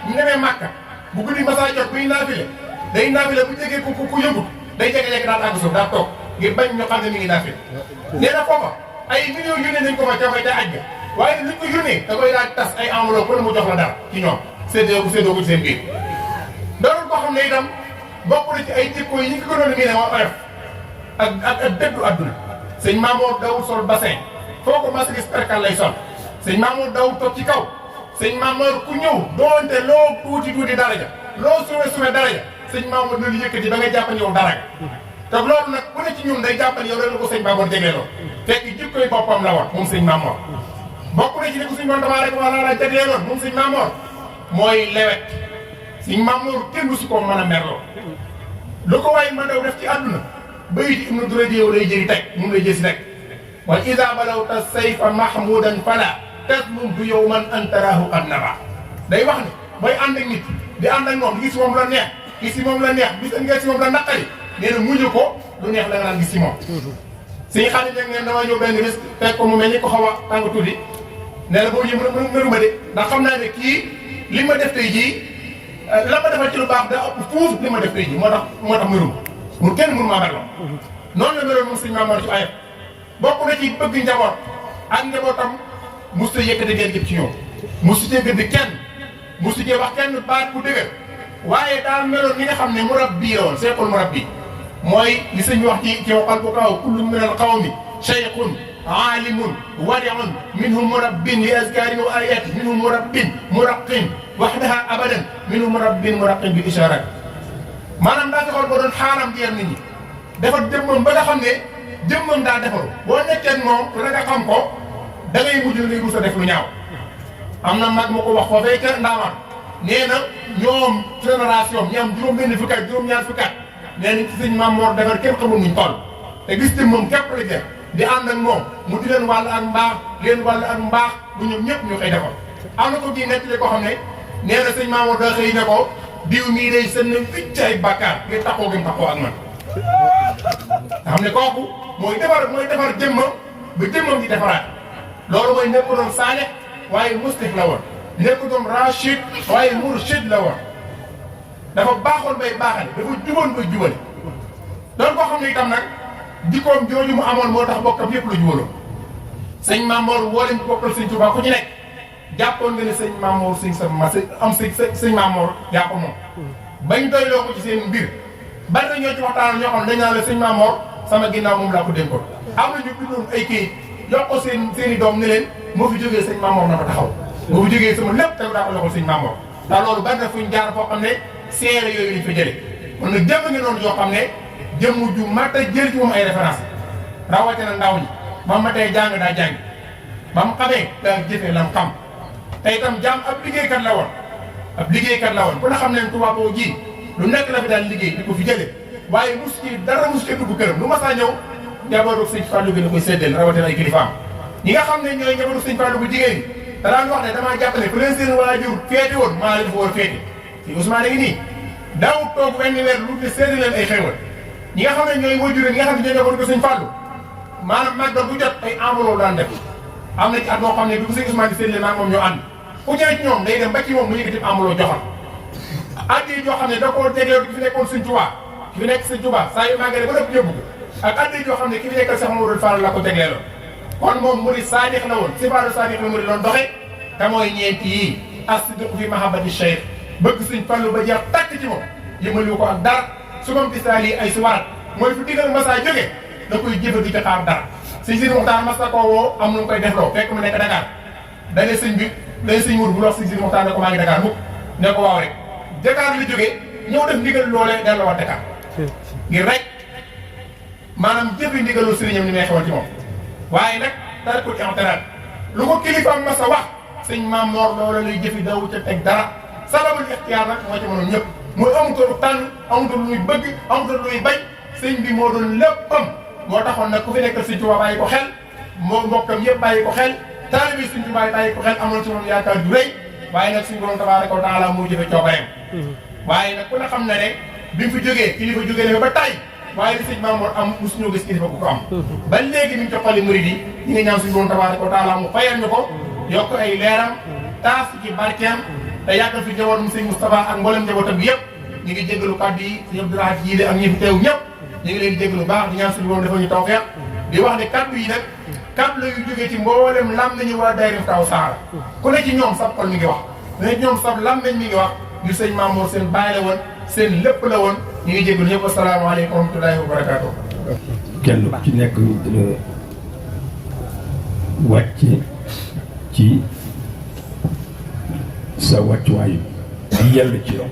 ñu demee Màkka bu guddi masaa jot buy naafile day naafile bu jegee ku yëngut day jékki-jékki daal àgg suuf daal toog ngir bañ ñu xam ne mi ngi naafile nee na foofa ay millions yónnee nañ ko fa ca fay ca aj waaye luñ ko yónnee da koy daal tas ay enveloppe wala mu jox la dara ci ñoom séddoo ko ci seen biir doonul koo xam ne itam bokk na ci ay jikko yi ñi ko gënoon a miine moo oyof ak dëddu adduna sëñ Mamour dawul sol bassin foo ko mas gis perkal lay sol sëñ Mamour dawul toog ci kaw sëñ Mamour ku ñëw doonte loo tuuti daraja loo suwe daraja sëñ Mamour na lu yëkkati ba nga jàpp ne yow dara te loolu nag ku ne ci ñun day jàpp ne yow ren ko sëñ Mamour jegleeloo fekk jikkoy boppam la woon moom sëñ Mamour bokk na ci ne ko suñ borom tabaaraka wa taala jegleeloon moom sëñ Mamour mooy lewet sëñ Mamour kenn du si ko mën a merloo lu ko waay mën daw def ci àdduna bayit ibnu Duraydi yow lay jëri teg moom lay jësi teg wa ida balawta sayfa mahmudan fala taslum du yow man antaraahu qad naba day wax ne booy ànd ak nit di ànd ak moom gis moom la neex gis si moom la neex gis nga si moom la naqari nee na muñu ko lu neex la nga naan gis si moom suñu xarit nag neen dama ñëw benn bés fekk ko mu mel ni ko xaw a tàng tuuti nee na boo ñëw mënuma de ndax xam naa ne kii li ma def tey jii la ma defal ci lu baax daa ëpp fuuf li ma def tey jii moo tax mënuma mu kenn mënu maa merloo noonu la meloon moom sëñ Mamour ci ayib bokk na ci bëgg njaboot ak njabootam musta yëkkati ngeen jëp ci ñoom musu cee gëdd kenn musu cee wax kenn baat bu dëgër waaye daa meloon ni nga xam ne murabbi la woon seequl murabbi mooy li sëñ wax ci waxal bu kaw kullu min al qawmi cheikhun aalimun wariun minhum murabbin li azkarin wa ayati minhum murabbin muraqin waxdaha abadan minhum murabbin muraqin bi isharat maanaam daa taxoon ba doon xaaram di yar nit ñi dafa jëmmam ba nga xam ne jëmmam daa defaru boo nekkee moom la nga xam ko da ngay mujj ngay rus a def lu ñaaw am na mag ma ko wax foofee ca Ndaamaan nee na ñoom génération ñi am juróom-benn fukki at juróom-ñaar fukki at nee nañ ci sëñ Mamour defar kenn xamul nuñ toll te gis te moom képp la jeex di ànd ak moom mu di leen wàll ak mbaax leen wàll ak mbaax bu ñoom ñëpp ñu koy defar am na ko kii nettali koo xam ne nee na sëñ Mamour da xëy ne ko diw mii day sën na wicc ay bàkkaar ngir taxoo gi mu taxoo ak man nga xam ne kooku mooy defar jëmmam ba jëmmam di defaraat loolu mooy nekk doon saalih waaye muslih la woon nekk doon rachid waaye murshid la woon dafa baaxoon bay baaxale dafa juboon bay jubale doon koo xam ne itam nag jikkoom jooju mu amoon moo tax bokkam yëpp la jubaloon sëñ Mamour woo leen bokkal sëñ Tuubaa ku ci nekk jàppoon nga ne sëñ Mamour sëñ Mamour yaa ko moom bañ doyloo ko ci seen mbir bari na ñoo ci waxtaan ñoo xam ne dañ naan la sëñ Mamour sama ginnaaw moom laa ko dénkoon am na ñu bindoon ay kayit yokk ko seen i doom ne leen moo fi jógee sëñ Mamour na fa taxaw moo fi jógee sama lépp tegu daa ko loxol sëñ Mamour ndax loolu bari na fuñ jaar foo xam ne seere yooyu lañ fa jële kon nag jëmm ngi noonu yoo xam ne jëmm ju mat a jël ci moom ay référence rawatina ndaw ñi ba ma tey jàng daa jàng ba mu xamee daa jëfee lam xam te itam jaam ab liggéeykat la woon ku ne xam ne Tuubaa boo ji lu nekk la fi daan liggéey di ko fi jële waaye mus ci dara mus ci dugg këram lu ma saa ñëw njabootu sëñ Fallou gi la koy séddale rawatina ay kilifaam ñi nga xam ne ñooy njabootu sëñ Fallou bu jigéen ñi da daan wax ne damaa jàpp ne fu leen seen waajur féete woon maa leen fa war a féete si Ousmane ngi nii daaw toog wenn weer lu te séddale leen ay xéewal ñi nga xam ne ñooy waajur ñi nga xam ne ñooy njabootu ko sëñ Fallou maanaam màggal bu jot ay enveloppe daan def am na ci at boo xam ne bi ko sëñ Ousmane di séddale maa moom ñoo ànd ku ñëwee ci ñoom day dem ba ci moom mu yëkkati enveloppe joxal addi yoo xam ne da koo tegloo ki fi nekkoon sëñ Tuubaa ki fi nekk sëñ Tuubaa saa yu màggale ba dëpp yóbbu ko ak addi yoo xam ne ki fi nekkal Cheikh Mamadou Fall la ko tegleeloo kon moom murid saadix la woon sifaatu saadix la murid loon doxe te mooy ñeenti yii as-sidqu fi mahabbati cheikh bëgg sëñ Fallu ba jeex tàkk ci moom yëmaliwu ko ak dara su mam tisaal yi ay suwarat mooy fu digal masaa jóge da koy jëfe du ci xaar dara sëñ Sidi Muxtaar mas na koo woo am lu mu koy defloo fekk mu nekk Dakar dane sëñ bi day sëñ wur bu wax sëñ Sidi Muxtaar ne ko maa ngi Dakar mukk ne ko waaw rek Dakar li jógee ñëw def ndigal loolee delluwaat Dakar ngir rek maanaam jëfi ndigalul sëriñam ni may xewal ci moom waaye nag dara ko ci am teraat lu ko kilifaam mas a wax sëñ Mamour loola lay jëfi daw ca teg dara sababul ixtiyaar nag moo ci mënoon ñëpp mooy amutoon lu tànn amutoon lu muy bëgg amutoon lu muy bañ sëñ bi moo doon léppam moo taxoon nag ku fi nekkal sëñ Tuubaa bàyyi ko xel moo mbokkam yëpp bàyyi ko xel taalibe sëñ Tuubaa bàyyi ko xel amoon ci moom yaakaar ju rëy waaye nag suñu borom tabaaraka wa taala moo jëfe coobareem waaye nag ku ne xam na ne bi mu fi jógee kilifa jógee na ba tay waaye li sëñ Mamour am mosu ñoo gis kilifa ku ko am ba léegi ni ñu toppali murid yi ñi ngi ñaan suñu borom tabaaraka wa taala mu fayal ñu ko yokk ay leeram taas ci barkeem te yàggal fi njaboot mu sëñ Moustapha ak mboolem njabootam bi yëpp ñu ngi jégalu kàddu yi sëñ Abdoulaye Jiile ak ñi fi teew ñëpp ñu ngi leen di jégalu baax di ñaan suñu borom defal ñu tawfeex di wax ne kàddu yi nag kàddu la yu jógee ci mboolem lam nañu waa daayira taw saara ku ne ci ñoom sab xol mi ngi wax ku ne ci ñoom sab lam nañ mi ngi wax ngir sëñ Mamour seen baay la woon seen lépp la woon ñu ngi jégalu ñëpp asalaamaaleykum wa rahmatulahi wa barakaatu. kenn ku ci nekk wàcc ci sa wàccuwaay yi yàlla ci yow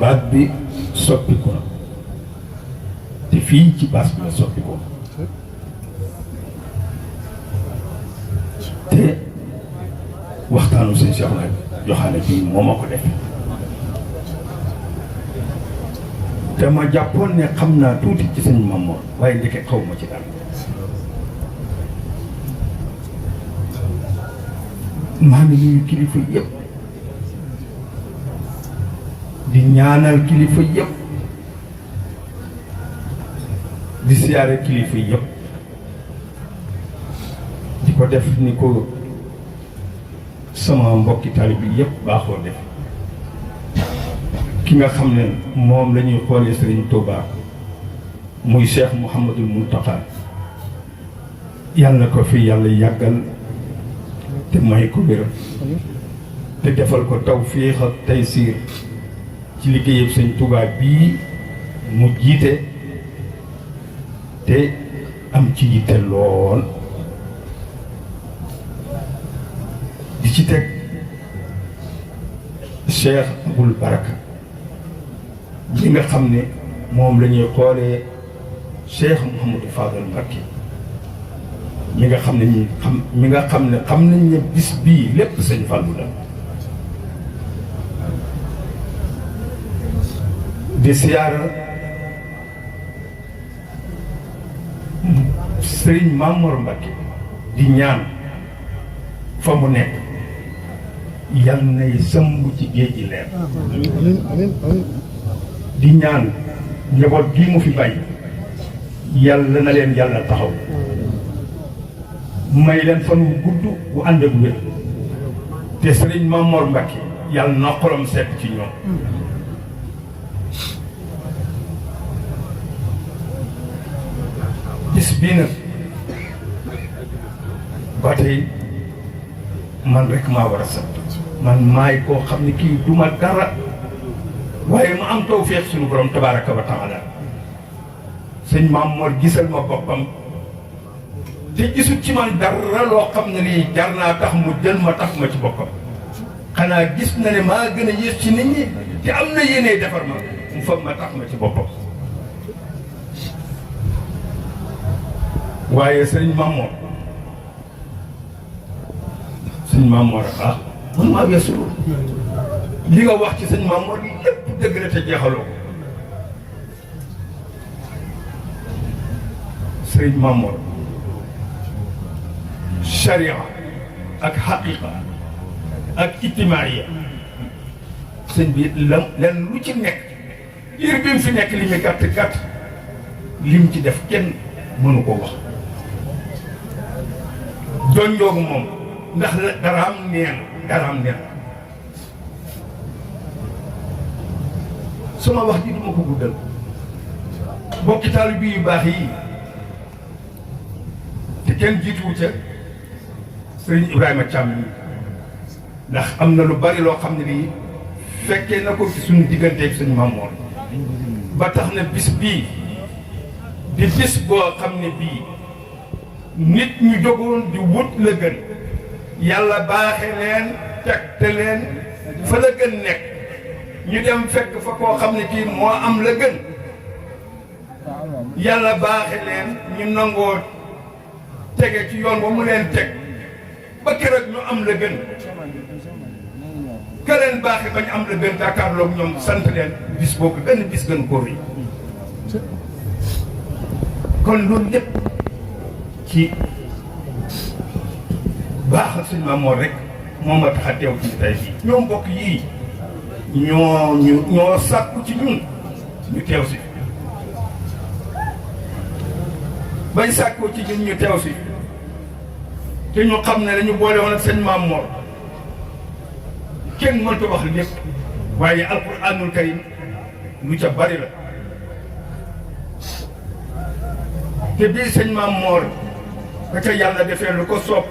baat bi soppi ko te fii ci baas bi la soppi ko te waxtaanu sëñ Cheikh nag joxaane bii moo ma ko def te ma jàppoon ne xam naa tuuti ci sëñ Mamour waaye ndeke xaw ma ci dara maa ngi nuyu kilifa yëpp di ñaanal kilifa yëpp di siyaare kilifa yëpp di ko def ni ko sama mbokki talib bi yëpp baaxoo def ki nga xam ne moom la ñuy xoolee Serigne Touba muy Cheikh Mouhamadul Mountakha yàlla ko fi yàlla yàggal te may ko wér te defal ko tawfiix ak taysiir ci liggéeyam Sëñ Touba bii mu jiite te am ci yitte lool di ci teg Cheikh Aboul Baraka li nga xam ne moom la ñuy xoolee Cheikh Mouhamadou Fadal Mbacké mi nga xam ne xam nañ ne bis bii lépp sëñ Fallou la di siyaara Sëriñ Mamour Mbacké di ñaan fa mu nekk yal nay sëmb ci géej gi leer di ñaan njaboot gii mu fi bàyyi yàlla na leen yàlla taxaw may leen fan wu gudd bu ànd ak wér te Sëriñ Mamour Mbacké yàlla na xolam sekk ci ñoom bis bii nag ba tey man rek maa war a sant man maay koo xam ne kii duma dara waaye ma am tawfeex suñu borom tabaaraka wa taala sëñ Mamour gisal ma boppam te gisul ci man dara loo xam ne lii jar naa tax mu jël ma tax ma ci boppam xanaa gis na ne maa gën a yées ci nit ñi te am na yéene defar ma mu fab ma tax ma ci boppam waaye sëñ Mamour ah man maa weesu li nga wax ci sëñ Mamour li lépp dëgg la te jeexaloo ko sëñ Mamour sharia ak xaqiqa ak itimaaya sëñ bi len lu ci nekk diir bi mu fi nekk li mu gàtt gàtt lim ci def kenn mënu ko wax jonjoogu moom ndax daraam neen sama wax ji duma ko guddal bokki taalibe yu baax yi te kenn jiituwu ca Sëriñ Ibrahima Thiam yi ndax am na lu bari loo xam ne lii fekkee na ko ci suñu digganteeg suñu Mamour ba tax na bis bii di bis boo xam ne bii nit ñu jógoon di wut la gën yàlla baaxe leen tegte leen fa la gën nekk ñu dem fekk fa koo xam ne kii moo am la gën yàlla baaxe leen ñu nangoo tege ci yoon ba mu leen teg ba keroog ñu am la gën ka leen baaxe ba ñu am la gën jàkkaarloog ñoom sant leen bis boobu benn bis gën ko rëy kon loolu lépp ci baaxal sëñ Mamour rek moo ma tax a teew ci tay bi ñoom mbokk yii ñoo sàkku ci ñun ñu teew si bañ sàkkoo ci ñun ñu teew si te ñu xam ne dañu boole woon ak sëñ Maam Mor kenn mënta wax lépp waaye alquranul karim lu ca bari la te bii sëñ Maam Mor ba ca yàlla defee lu ko soob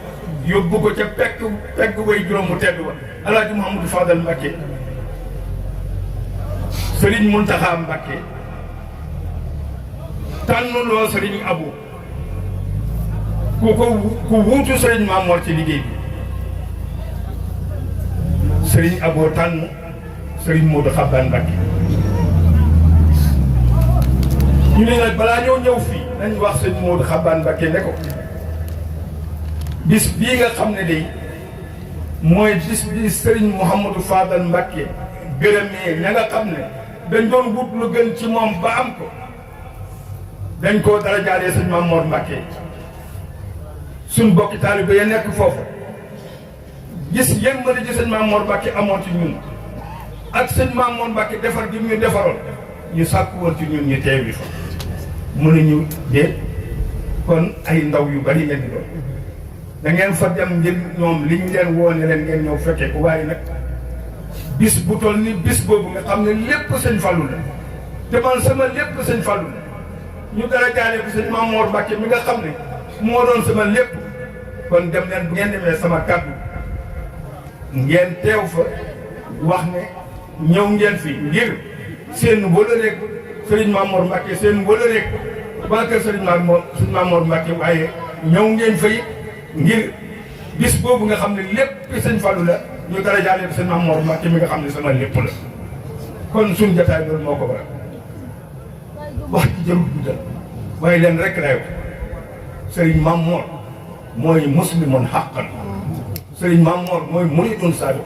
yóbbu ko ca pegg way juróom mu tedd wa Alaaji Mouhamadou Fadal Mbacké Sëriñ Muntaxa Mbacké tànnuloo Sëriñ Abu ku wuutu Sëriñ Maam Mor ci liggéey bi Sëriñ Abo tànn Sëriñ Modou Xaban Mbacké ñu ne nag balaa ñëw fii nañ wax Sëriñ Modou Xaban Mbacké ne ko bis bii nga xam ne day mooy bis bii Sëriñ Mouhamadou Fadal Mbacké gërëmee ña nga xam ne dañ doon wut lu gën ci moom ba am ko dañ koo dara jaaree Sëriñ Maam Mor Mbacké suñ bokki taalibe ya nekk foofu gis yéen mën a gis Sëriñ Maam Mor Mbacké amoon ci ñun ak Sëriñ Maam Mor Mbacké defar gi ñu defaroon ñu sàkku woon ci ñun ñu teewi fa mënuñu déet kon ay ndaw yu bari ngeen di doon da ngeen fa dem ngir ñoom liñ leen woo ne leen ngeen ñëw fekkee ko waaye nag bis bu toll ni bis boobu nga xam ne lépp Sëñ Fallu la te man sama lépp Sëñ Fallu la ñu dara jaaree ko Sëñ Maam Mor Mbacké mi nga xam ne moo doon sama lépp kon dem leen bu ngeen demee sama kàddu ngeen teew fa wax ne ñëw ngeen fi ngir seen wëlëreeg Sëriñ Maam Mor Mbacké seen wëlëreeg waa kër Sëriñ Maam Mor Mbacké waaye ñëw ngeen fay ngir bis boobu nga xam ne lépp Sëñ Fallu la ñu dara jaaree ko Sëñ Maam Mor Mbacké mi nga xam ne sama lépp la kon suñ jotaay loolu moo ko waral wax ci jëm guddal waaye leen rek lay wax Sëriñ Maam Mor mooy muslimun haqqan Sëriñ Maam Mor mooy muridun saadiq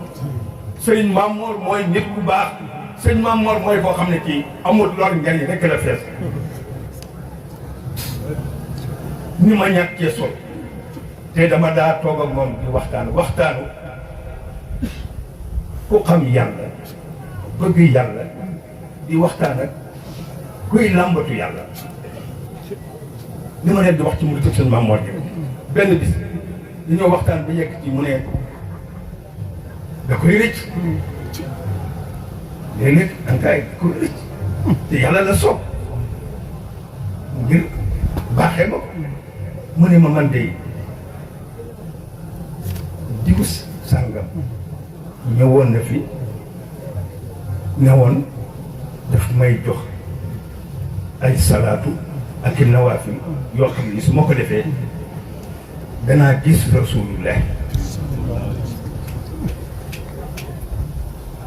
Sëriñ Maam Mor mooy nit ku baax Sëriñ Maam Mor mooy koo xam ne kii amul lor njariñ rek la fees ni ma ñàkkee sol te dama daa toog ak moom di waxtaanu ku xam yàlla bëgg yàlla di waxtaan ak kuy làmbatu yàlla li ma leen di wax ci mu tëg Sëriñ Maam Mor gi benn bis dañoo waxtaan ba yegg ci mu ne da koy rëcc léeg-léeg ankaay da koy rëcc te yàlla la soob ngir baaxee ma ko mu ne ma man de digu sàngam ñëwoon na fi ñëwoon daf may jox ay salaatu ak i nawaafil yoo xam ni su ma ko defee danaa gis rasulullah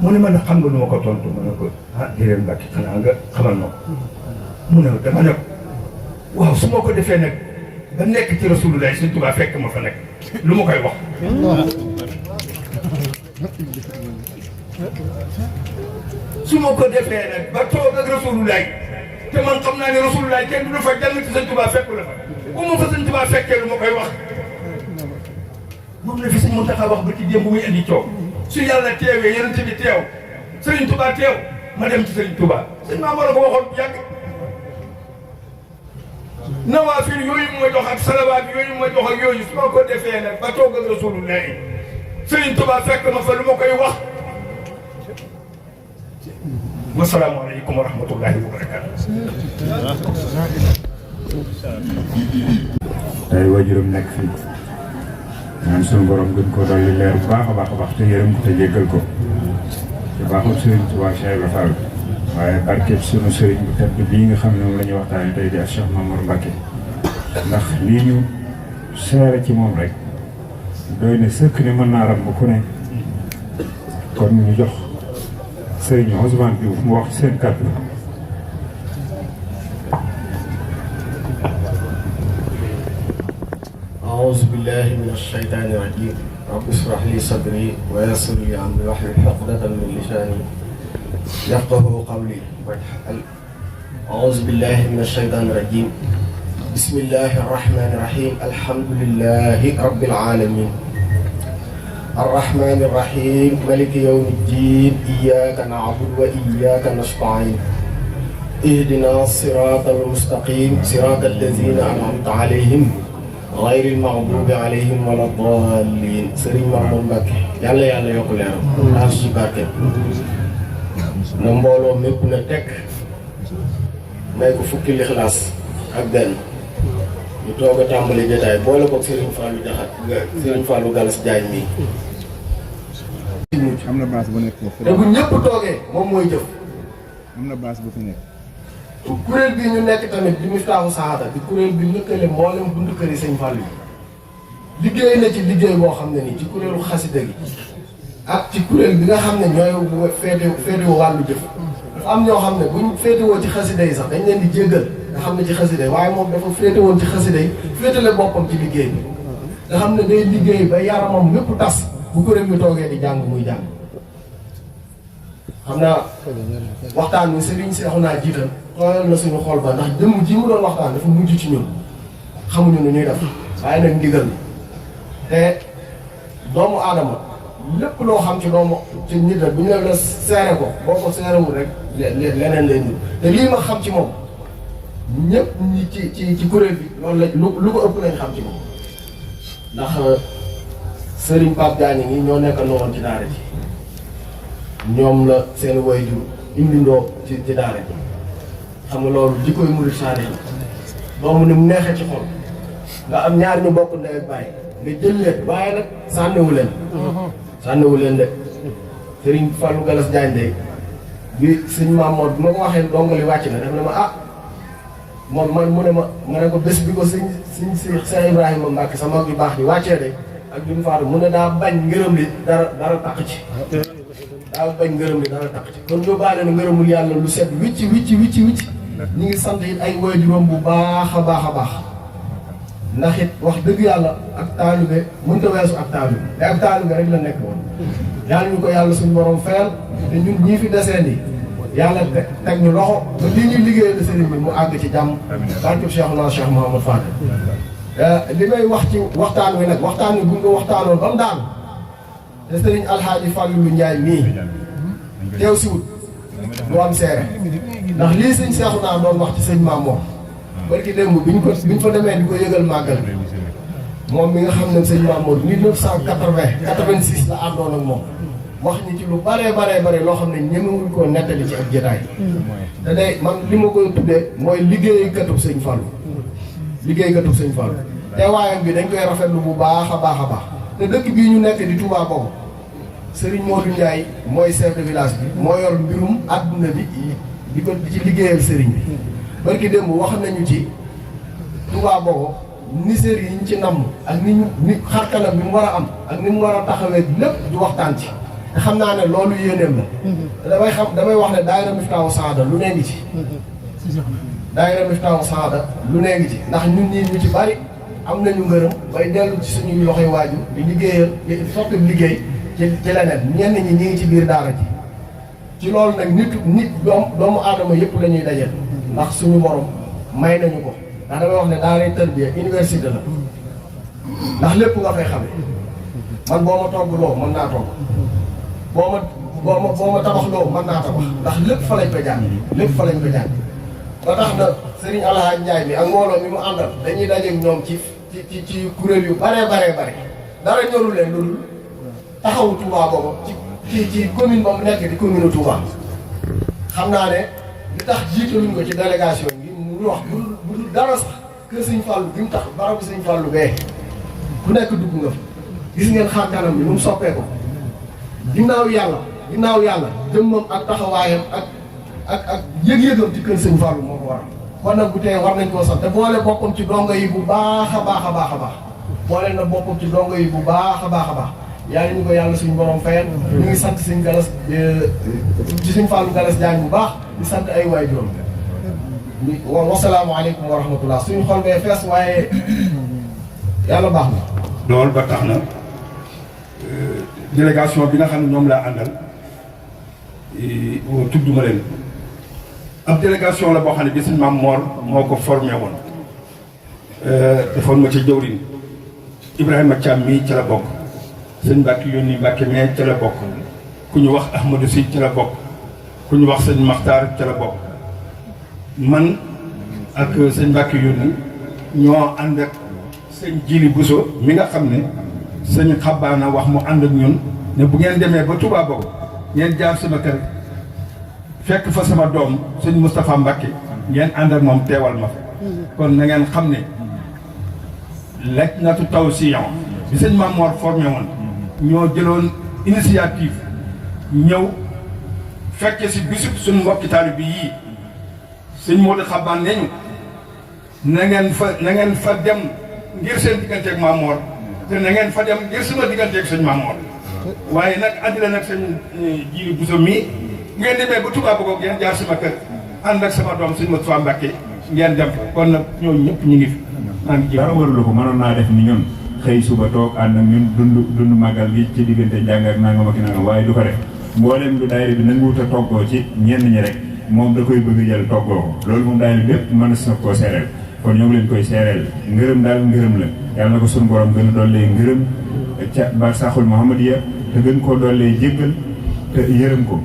mu ne ma ne xam nga nu ma ko tontu ma ne ko déedéet Mbàkke xanaa nga xamal ma ko mu ne dama ne ko waaw su ma ko defee nag ba nekk ci rasulullah Sëñ Tuubaa fekk ma fa nekk lu ma koy wax su ma ko defee nag ba toog ak rasulullah te man xam naa ne rasulullah kenn du la fa jàng ci Sëñ Tuubaa fekk la fa bu ma fa Sëñ Tuubaa fekkee lu ma koy wax moom la fi Sëñ Muntaxa wax ba ci démb muy indi coow su yàlla teewee Yonent bi teew Sëriñ Tuubaa teew ma dem ci Sëriñ Tuubaa Sëñ Maam Mor a ko waxoon bu yàgg nawaafil yooyu ma jox ak salawaat yooyu ma jox ak yooyu su ma ko defee nag ba toog ak rasulullah Sëriñ Tuubaa fekk ma fa lu ma koy wax wasalaamaaleykum wa rahmatullahi wa barakaatu. tey waajuram nekk fii ñaan suñu borom gën ko dolli leer bu baax a baax te yërëm ko te jéggal ko te baaxul Sëriñ Tuubaa Cheikh Ibra Fall waaye barkeeb sunu sëriñ bu tedd bii nga xam ne moom la ñuy waxtaanee tey di ak Cheikh Maam Mor Mbacké ndax lii ñu seere ci moom rek doy na sëkk ne mën naa ram bu ku ne kon ñu jox Sëriñ Ousmane Diouf mu wax seen kàddu. أعوذ بالله من الشيطان الرجيم رب اشرح لي صدري ويسر لي أمري واحلل عقدة من لساني يفقهوا قولي أعوذ بالله من الشيطان الرجيم بسم الله الرحمن الرحيم الحمد لله رب العالمين الرحمن الرحيم ملك يوم الدين إياك نعبد وإياك نستعين ihdina siraatal mustaqiim siraatal laziina an'amta alayhim gayril maxduubi alayhim wala daalliin Sëriñ Mamour Mbacke yàlla yàlla yokk leeram taas ci barke na mbooloo mépp na tekk may ko fukki lixlaas ak benn ñu toog a tàmbali jotaay boole ko Serigne Fallou Diakhat Serigne Fallou Galas Diagne mii. am na base bu nekk foofu. te bu ñëpp toogee moom mooy jëf. am na base bu fi nekk. kuréel bi ñu nekk tamit di Miftaahu Saada di kuréel bi lëkkale mboolem buntu kër yi Sëñ Fallou yi. liggéey na ci liggéey boo xam ne nii ci kuréelu xasida gi ak ci kuréel bi nga xam ne ñooy féetewoo wàllu jëf. dafa am ñoo xam ne buñ féetewoo ci xasida yi sax dañ leen di jéggal nga xam ne ci xasida yi waaye moom dafa féetewoon ci xasida yi féetale boppam ci liggéey bi nga xam ne day liggéey ba yaramam lépp tas bu kuréel bi toogee di jàng muy jàng. xam naa waxtaan wi Serigne Cheikhouna jiital tooyal na suñu xol ba ndax jëmm ji mu doon waxtaan dafa mujj ci ñun xamuñu nu ñuy def waaye nag ndigal te doomu aadama lépp loo xam ci doomu ci nit la bu ñu la seere ko boo ko seerewul rek leneen lay nit te lii ma xam ci moom ñëpp ñi ci kuréel bi loolu la lu ko ëpp lañ xam ci moom ndax Serigne Pape Diagne ngi ñoo nekk noonu ci daara ji ñoom la seen waajur indindoo ci daara ji xam nga loolu jikkoy murid saade la doomu ni mu neexee ci xol nga am ñaar ñu bokk ndey ak baay nga jël leen waaye nag sànniwu leen de Serigne Fallou Galas Diagne de bi sëñ Mamour bi ma ko waxee dongali wàcc na def na ma moom man mu ne ma ne ko bés bi ko sëñ Cheikh Ibrahima Mbacke sama mag yu baax ji wàccee de ak bi mu faatu mu ne daa bañ ngërëm li dara taq ci daa bañ ngërëm li dara taq ci kon yóbbaale na ngërëmul yàlla lu set wicci ñu ngi sant it ay waajuram bu baax a baax ndax it wax dëgg yàlla ak taalibe mënta weesu ak taalibe te ak taalibe rek la nekk woon yàlla ñu ko yàlla suñu borom fayal te ñun ñii fi deseen yi yàlla teg ñu loxo ba lii ñuy liggéeyal sëriñ bi mu àgg ci jàmm barke Cheikhouna Cheikh Mouhamad Fadel li may wax ci waxtaan wi nag waxtaan wi bu ñu ko waxtaanoon ba mu daanu te sëriñ Alhaaji Fallou Ndiaye mii teew si wut lu am seere ndax lii sëñ Cheikhouna doon wax ci sëñ Mamour barki démb biñ fa demee di ko yëgal màggal moom mi nga xam ne sëñ Mamour 86 la àndoon ak moom wax ñi ci lu bare loo xam ne ñemewuñ koo nettali ci ak jotaay te day man li ma koy tuddee mooy liggéeykatub sëñ Fallou teewaayam bi dañ koy rafetlu bu baax a baax te dëkk bii ñu nekk di Touba boobu Serigne Modou Ndiaye mooy chef de village bi moo yor mbirum adduna bi di ko ci liggéeyal Serigne bi barki démb wax nañu ci Touba boobu niseer yi ñu ci namm ak ni xarkanam bi mu war a am ak ni mu war a taxawee lépp di waxtaan ci te xam naa ne loolu yéeneem la damay wax ne daayira Miftaahu Saada lu nee ngi ci daayira Miftaahu Saada lu nee ngi ci ndax ñun ñii ñu ci bari am nañu ngërëm bay dellu ci suñuy loxoy waaju di liggéeyal di sotti liggéey ci leneen ñenn ñi ngi ci biir daara ji ci loolu nag nit doomu aadama yëpp la ñuy dajeel ndax suñu borom may nañu ko ndax damay wax ne daaray tarbiya université la ndax lépp nga fay xame man boo ma togg loo mën naa togg boo ma tabax loo mën naa tabax ndax lépp fa lañ ko jàng ba tax na Serigne Alhaaj Ndiaye bi ak mbooloo mi mu àndal dañuy dajeeg ñoom ci kuréel yu bare dara ñorul leen loolu taxawu Touba boobu ci commune ba mu nekk di commune Touba xam naa ne li tax jiitaluñ ko ci délégation bi mu wax bu dul dara sax kër Sëñ Fallou bi mu tax barabu Sëñ Fallou bee ku nekk dugg nga fa gis ngeen xar kanam bi nu mu soppee ko ginnaaw yàlla jëmmam ak taxawaayam ak yëg-yëgam ci kër Sëñ Fallou moo ko waral kon nag bu tey war nañ koo sant te boole boppam ci dongo yi bu baax a baax boole na boppam ci dongo yi bu baax a baax yàlla ñu ko yàlla suñu borom fayal ñu ngi sant Sëñ Galas ci Sëñ Fallou Galas Diagne bu baax di sant ay waajuram wasalaamualeykum wa rahmatullah suñu xol bee fees waaye yàlla baax na. loolu ba tax na délégation bi nga xam ne ñoom laa àndal tudd ma leen ab délégation la boo xam ne bi sëñ Maam Mor moo ko formé woon defoon ma ci jëwriñ Ibrahima Thiam mii ci la bokk sëñ Mbacke yónni Mbacke mais ci la bokk ku ñu wax Ahmadou Sy ci la bokk ku ñu wax sëñ Makhtar ci la bokk man ak sëñ Mbàkke yónni ñoo ànd ak sëñ Jili Buso mi nga xam ne sëñ Xabaana wax mu ànd ak ñun ne bu ngeen demee ba Touba Bogo ngeen jaar sama kër fekk fa sama doom sëñ Moustapha Mbàkke ngeen ànd ak moom teewal ma fa kon na ngeen xam ne lajnatu tawsiyan bi sëñ Mamor formé woon ñoo jëloon initiative ñëw fekke si bisub suñu mbokki taalibe bi yii sëñ Modou Xabaan ne ñu na ngeen fa dem ngir seen digganteeg Mamor te na ngeen fa dem ngir sama digganteeg sëñ Mamor waaye nag àddina nag sëñ Jili Buso mii ngeen demee ba Touba Bogo ngeen jaar sama kër ànd ak sama doom sëñ Moustapha Mbàkke ngeen dem kon nag ñooñu ñëpp ñu ngi fi. dara warulu ko mënoon naa def ni ñun xëy suba toog ànd ak ñun dund màggal gi ci diggante njàng ak nangam ak nangam waaye du ko def mboolem lu daayira bi nanguwut a toggoo ci ñenn ñi rek moom da koy bëgg jël toggoo ko loolu moom daayira bi bépp mën na koo seereel kon ñoo ngi leen koy seereel ngërëm daal ngërëm la yàlla na ko suñu borom gën a dollee ngërëm ca ba saxul Muhammadiya te gën koo dollee jéggal te yërëm ko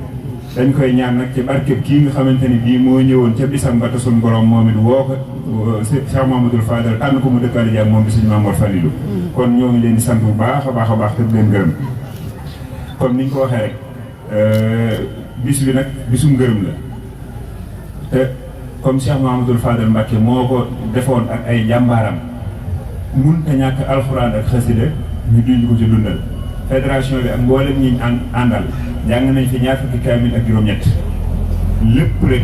dañ koy ñaan nag ci barkeb kii nga xamante ni bii moo ñëwoon ca bisam ba te suñu borom moom it woo ko Cheikh Mamadou Fadal tànn ko mu dëkkaale jàmm moom bi suñu Mamour Falilou kon ñoo ngi leen di sant bu baax a baax a baax te di leen gërëm comme niñ ko waxee rek bis bi nag bisum ngërëm la te comme Cheikh Mamadou Fadal Mbacke moo ko defoon ak ay jàmbaaram mun te ñàkk alxuraan ak xasida ñu duñ ko ci dundal fédération bi ak mboolem ñi àndal jàng nañ fi ñaar fukki kaamil ak juróom-ñett lépp rek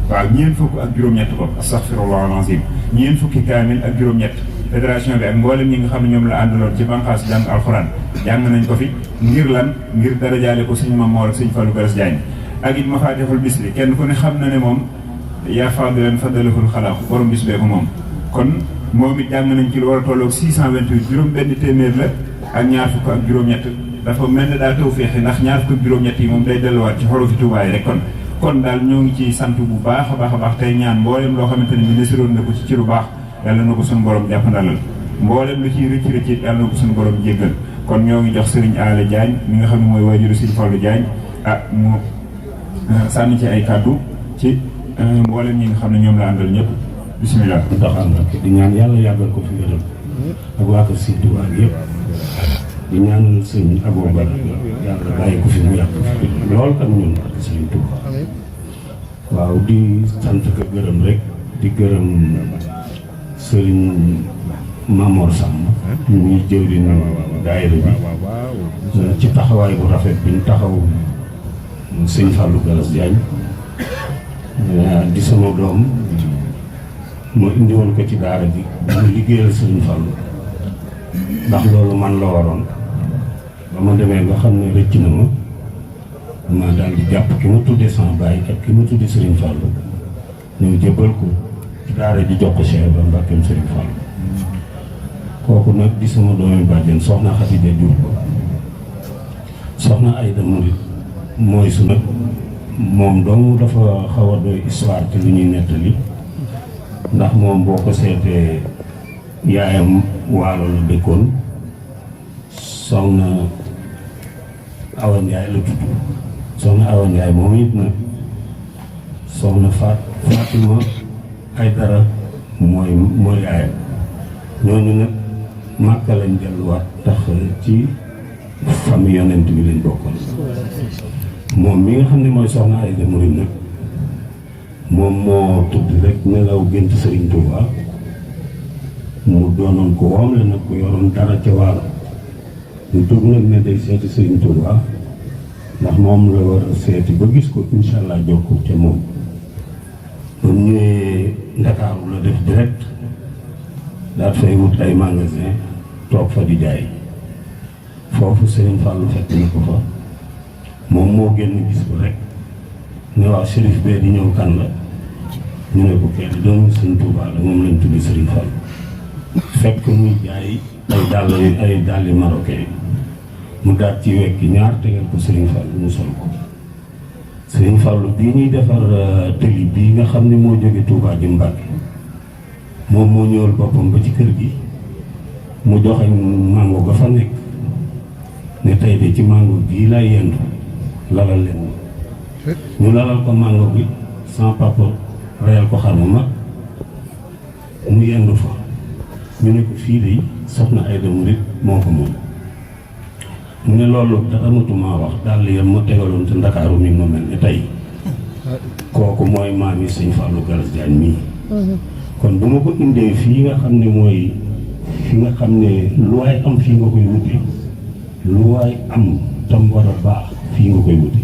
waaw ñeent fukk ak juróom-ñett ko astaghfirullah alazim ñeent fukki kaamil ak juróom-ñett fédération bi ak mboolem ñi nga xam ne ñoom la àndaloon ci banqaas jàng alxuraan jàng nañ ko fi ngir lan ngir darajaale ko sëñ Mamoor ak sëñ Fallou Garas Diagne ak it Mafatihul Bichri kenn ku ne xam na ne moom yaa fadilan fadalahul xalaaqu borom bis bee ko moom kon moom it jàng nañ ci lu war a tolloog 628 juróom benn téeméer la ak ñaar fukk ak juróom-ñett dafa mel ne daa taw féexi ndax ñaar fukk ak juróom-ñett yi moom day delluwaat ci xorofi Tuubaa yi rek kon daal ñoo ngi ci sant bu baax a baax tey ñaan mboolem loo xamante ni ministroon na ko ci lu baax yàlla na ko suñu borom jàppandalal mboolem lu ciy rëcc yàlla na ko suñu borom jéggal kon ñoo ngi jox Serigne Alé Diagne mi nga xam ne mooy waajuru Serigne Fallou Diagne mu sànni ci ay kàddu ci mboolem ñi nga xam ne ñoom la àndal ñëpp bisimilah. doxal na di ñaan yàlla yàggal ko fi ngërëm ak waa kër Sëriñ Tuubaa yëpp di ñaanal sëñ Aboubacar yàlla bàyyi ko fi mu yàgg lool ak ñun ak Sëriñ Tuubaa waaw di sant ko gërëm rek di gërëm sëriñ Mamor Samb ñuy jëwriñ daayira bi ci taxawaay bu rafet bi ñu taxaw sëñ Fallou Garas Diagne di sama doom ma indi woon ko ci daara ji mu liggéeyal sëriñ Fallou ndax loolu man la waroon ba ma demee nga xam ne rëcc na ma daal di jàpp ki ma tuddee sama baay ak ki ma tuddee sëriñ Fallou ñëw jébbal ko ci daara ji jox ko Cheikh Ibrahima Mbackeem sëriñ Fallou kooku nag di sama doomi bàjjen soxna Xadija jur ko soxna Ayda Murid mooy su nag moom dong dafa xaw a doy histoire te lu ñuy nettali ndax moom boo ko seetee yaayam waalo la dëkkoon soxna Awa Ndiaye la tudd soxna Awa Ndiaye moom it nag soxna Fatima Aydara mooy yaayam ñooñu nag Màkka lañ delluwaat tax ci famille yonent bi lañ bokkoon moom mi nga xam ne mooy soxna Ayda Murid nag moom moo tudd rek nelaw gént Sëriñ Tuubaa mu doonoon ko woom la nag ko yoroon dara ca waalo ñu tudd nag ne day seeti Sëriñ Tuubaa ndax moom la war a seeti ba gis ko insha allah jokku ca moom ba ñëwee Ndakaaru la def direct daat fay wut ay magasin toog fa di jaay foofu Sëriñ Fallou fekk na ko fa moom moo génn gis ko rek ne waaw shérif bee di ñëw kan la ñu ne ko kenn doomu Sëriñ Tuubaa la moom lañ tuddi Sëriñ Fallou fekk muy jaay ay dàlli marocain mu daat ci wekki ñaar tegal ko Sëriñ Fallou mu sol ko Sëriñ Fallou bii ñuy defar tëli bii nga xam ne moo jóge Touba jëm Mbàkke moom moo ñëwal boppam ba ci kër gi mu joxe mango ga fa nekk ne tey de ci mango gii lay yendu lalal leen ñu lalal ko mango bi sama papa reyal ko xar mu mag mu yendu fa ñu ne ko fii de soxna Ayda Murit moo ko moom mu ne loolu dara matuma wax daal yam ma tegaloon ci Ndakaaru mi ma mel ni tey kooku mooy maam yi sëñ Fallou Galas Diagne mii kon bu ma ko indee fii nga xam ne mooy fi nga xam ne lu waay am fii nga koy wuti lu waay am tam war a baax fii nga koy wuti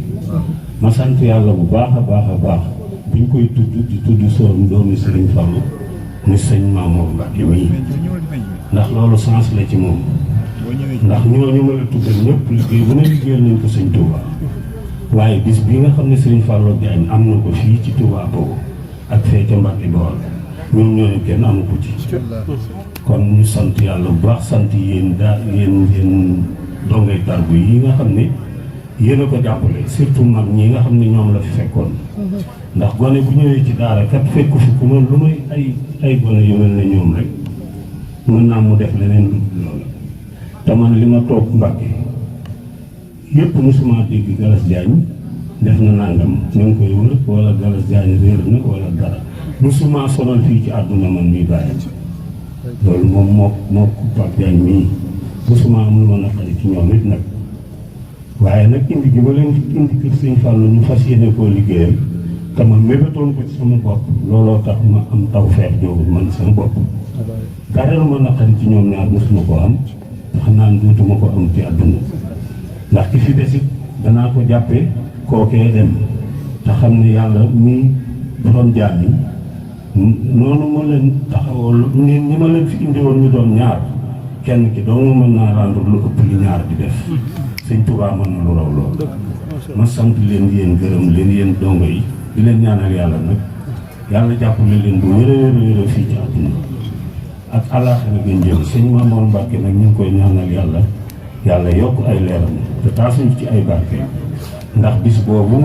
ma sant yàlla bu baax a baax a baax buñ koy tudd di tudd soon doomi Sëriñ Fallou mu sëñ Mamour Mbacke mii ndax loolu sens la ci moom ndax ñooñu ma la tuddal ñëpp liggéey bu ne liggéeyal nañ ko sëñ Touba waaye bis bi nga xam ne Sëriñ Fallou Diagne am na ko fii ci Touba boobu ak fee ca Mbacke Bawol ñoom ñooñu kenn amu ko ci kon ñu sant yàlla bu baax sant yéen yéen dongay tarbu yi nga xam ne yéen a ko jàppale surtout mag ñi nga xam ne ñoom la fi fekkoon ndax gone bu ñëwee ci daara kat fekku fi ku ma lu may ay gone yu mel ne ñoom rek mën naa mu def leneen lu dul loolu te man li ma toog Mbàkke yépp mosuma dégg Galas Diagne def na nangam ñu ngi koy wër wala Galas Diagne réer na wala dara mosuma sonal fii ci àdduna man mii bàyyi loolu moom moo Pape Diagne mii mosuma am lu ma naqari ci ñoom it nag waaye nag indi gi ma leen indi kër Sëñ Fallou ñu fas yéene koo liggéeyal te ma mébétoon ko ci sama bopp looloo tax ma am tawfeex joogu man sama bopp dara lu ma naqari ci ñoom ñaar mosuma ko am te xam naa duutuma ko am ci àdduna ndax ki fi desit danaa ko jàppee kookee dem te xam ne yàlla mii borom jaam yi noonu ma leen taxawal ni ma leen fi indi woon ñu doon ñaar kenn ki doomu mën naa rendre lu ëpp li ñaar di def sëñ Touba mën na lu raw loolu ma sant leen yéen gërëm leen yéen dongo yi di leen ñaanal yàlla nag yàlla jàppale leen bu wér fii ci àdduna ak àllaaxira gën jëm sëñ Mamour Mbacke nag ñu ngi koy ñaanal yàlla yokk ay leeram te taasuñ ci ay barke ndax bis boobu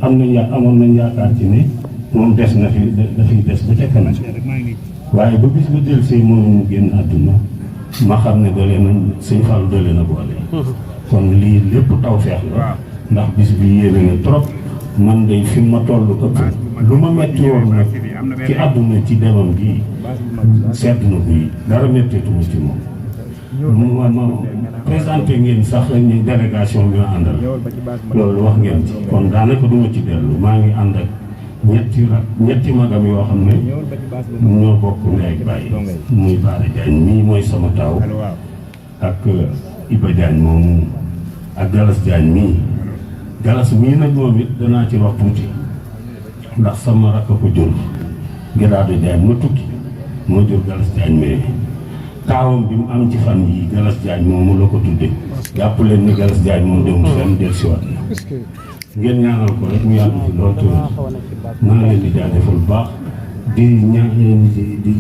amoon nañ yaakaar ci ne moom des na fi dafay des ba ca kanam waaye ba bis ba del see moom mu génn àdduna ma xam ne doole nañ sëñ Fallou doole na boole kon lii lépp tawfeex la ndax bis bi yéeme na trop man de fi ma toll ëpp lu ma metti woon nag ci àdduna ci demam gi sedd na buy dara metteetuma ci moom ma présenté ngeen sax ñu délégation bi ma àndal loolu wax ngeen ci kon daanaka duma ci dellu maa ngi ànd ak ñetti magam yoo xam ne ñoo bokk ndey ak bàyyi muy Baara Diagne mii mooy sama taaw ak Iba Diagne moomu ak Galas Diagne mii Galas mii nag moom it danaa ci wax tuuti ndax sama rakk ko jur Giraado Diagne ma tukki moo jur Galas Diagne mais taawam bi mu am ci fan yi Galas Diagne moomu la ko tudde jàpp leen ni Galas Diagne moom demul fenn del siwaat na ngeen ñaanal ko rek mu yàgg fi loolu tuuti maa ngi leen di jaajëfal bu baax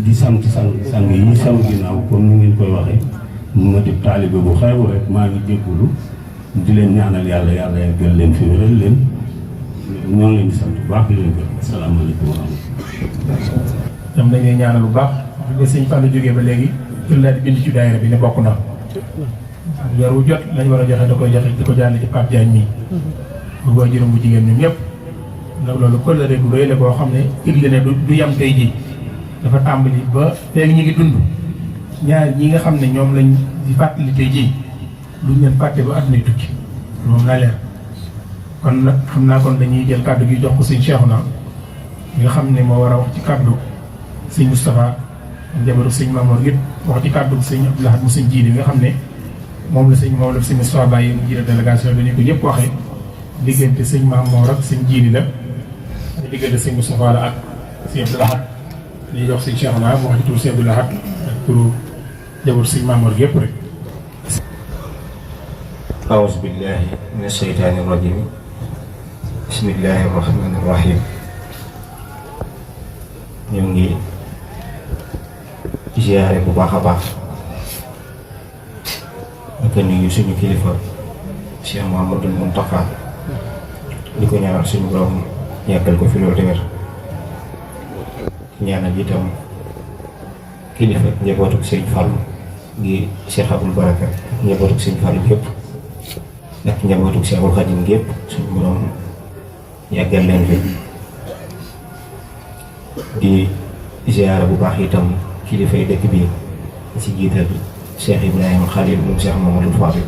di sant sang yi sama ginnaaw comme ni ngeen koy waxee ma di taalibe bu xeebu rek maa ngi jéggulu di leen ñaanal yàlla yàggal leen fi wéral leen ñoo ngi leen di sant bu baax di leen gërëm asalaamaaleykum wa rahmatulah. ñoom dañuy ñaanal bu baax bi nga sëñ Fallou jógee ba léegi jël naa di bind ci daayira bi ne bokk na weer wu jot lañ war a joxe da koy joxe di ko jaarale ci Pape Diagne mii bu boo juróom bu jigéen ñun ñëpp ndax loolu kóllëre bu rëy la boo xam ne igle ne du yam tey ji dafa tàmbali ba léegi ñu ngi dund ñaar ñi nga xam ne ñoom lañ di fàttali tey ji duñ leen fàtte ba àdduna tukki moom laa leer kon nag xam naa kon dañuy jël kàddu gi jox ko sëñ Cheikhouna nga xam ne moo war a wax ci kàddu sëñ Moustapha jabaru sëñ Mamour yëpp wax ci kàddu sëñ Abdou Lahad mu sëñ Jiili nga xam ne moom la sëñ Moustapha bàyyi mu jiite délégation bi ni ko ñëpp waxee diggante sëñ Mamour ak sëñ Jiili la diggante sëñ Moustapha la ak sëñ Abdou Lahad dañuy jox sëñ Cheikhouna mu wax ci turu sëñ Abdou Lahad ak turu jabaru sëñ Mamour yëpp rek. أعوذ بالله من الشيطان الرجيم بسم الله الرحمن الرحيم ñu ngi ziyaare bu baax a baax ak nuyu suñu kilifa Cheikh Mouhamadoul Mountakha di ko ñaanal suñu borom yàggal ko fi loolu tamit ñaanal itam kilifa njabootu Sëriñ Fallou gi Cheikh Abdoul Baraka njabootu Sëriñ Fallou gépp ak njabootu Cheikhul Khadim gépp suñu borom yàggal leen fi di ziyaara bu baax itam kilifay dëkk bi ci jiital Cheikh Ibrahima Khalil moom Cheikh Mamadou Fadil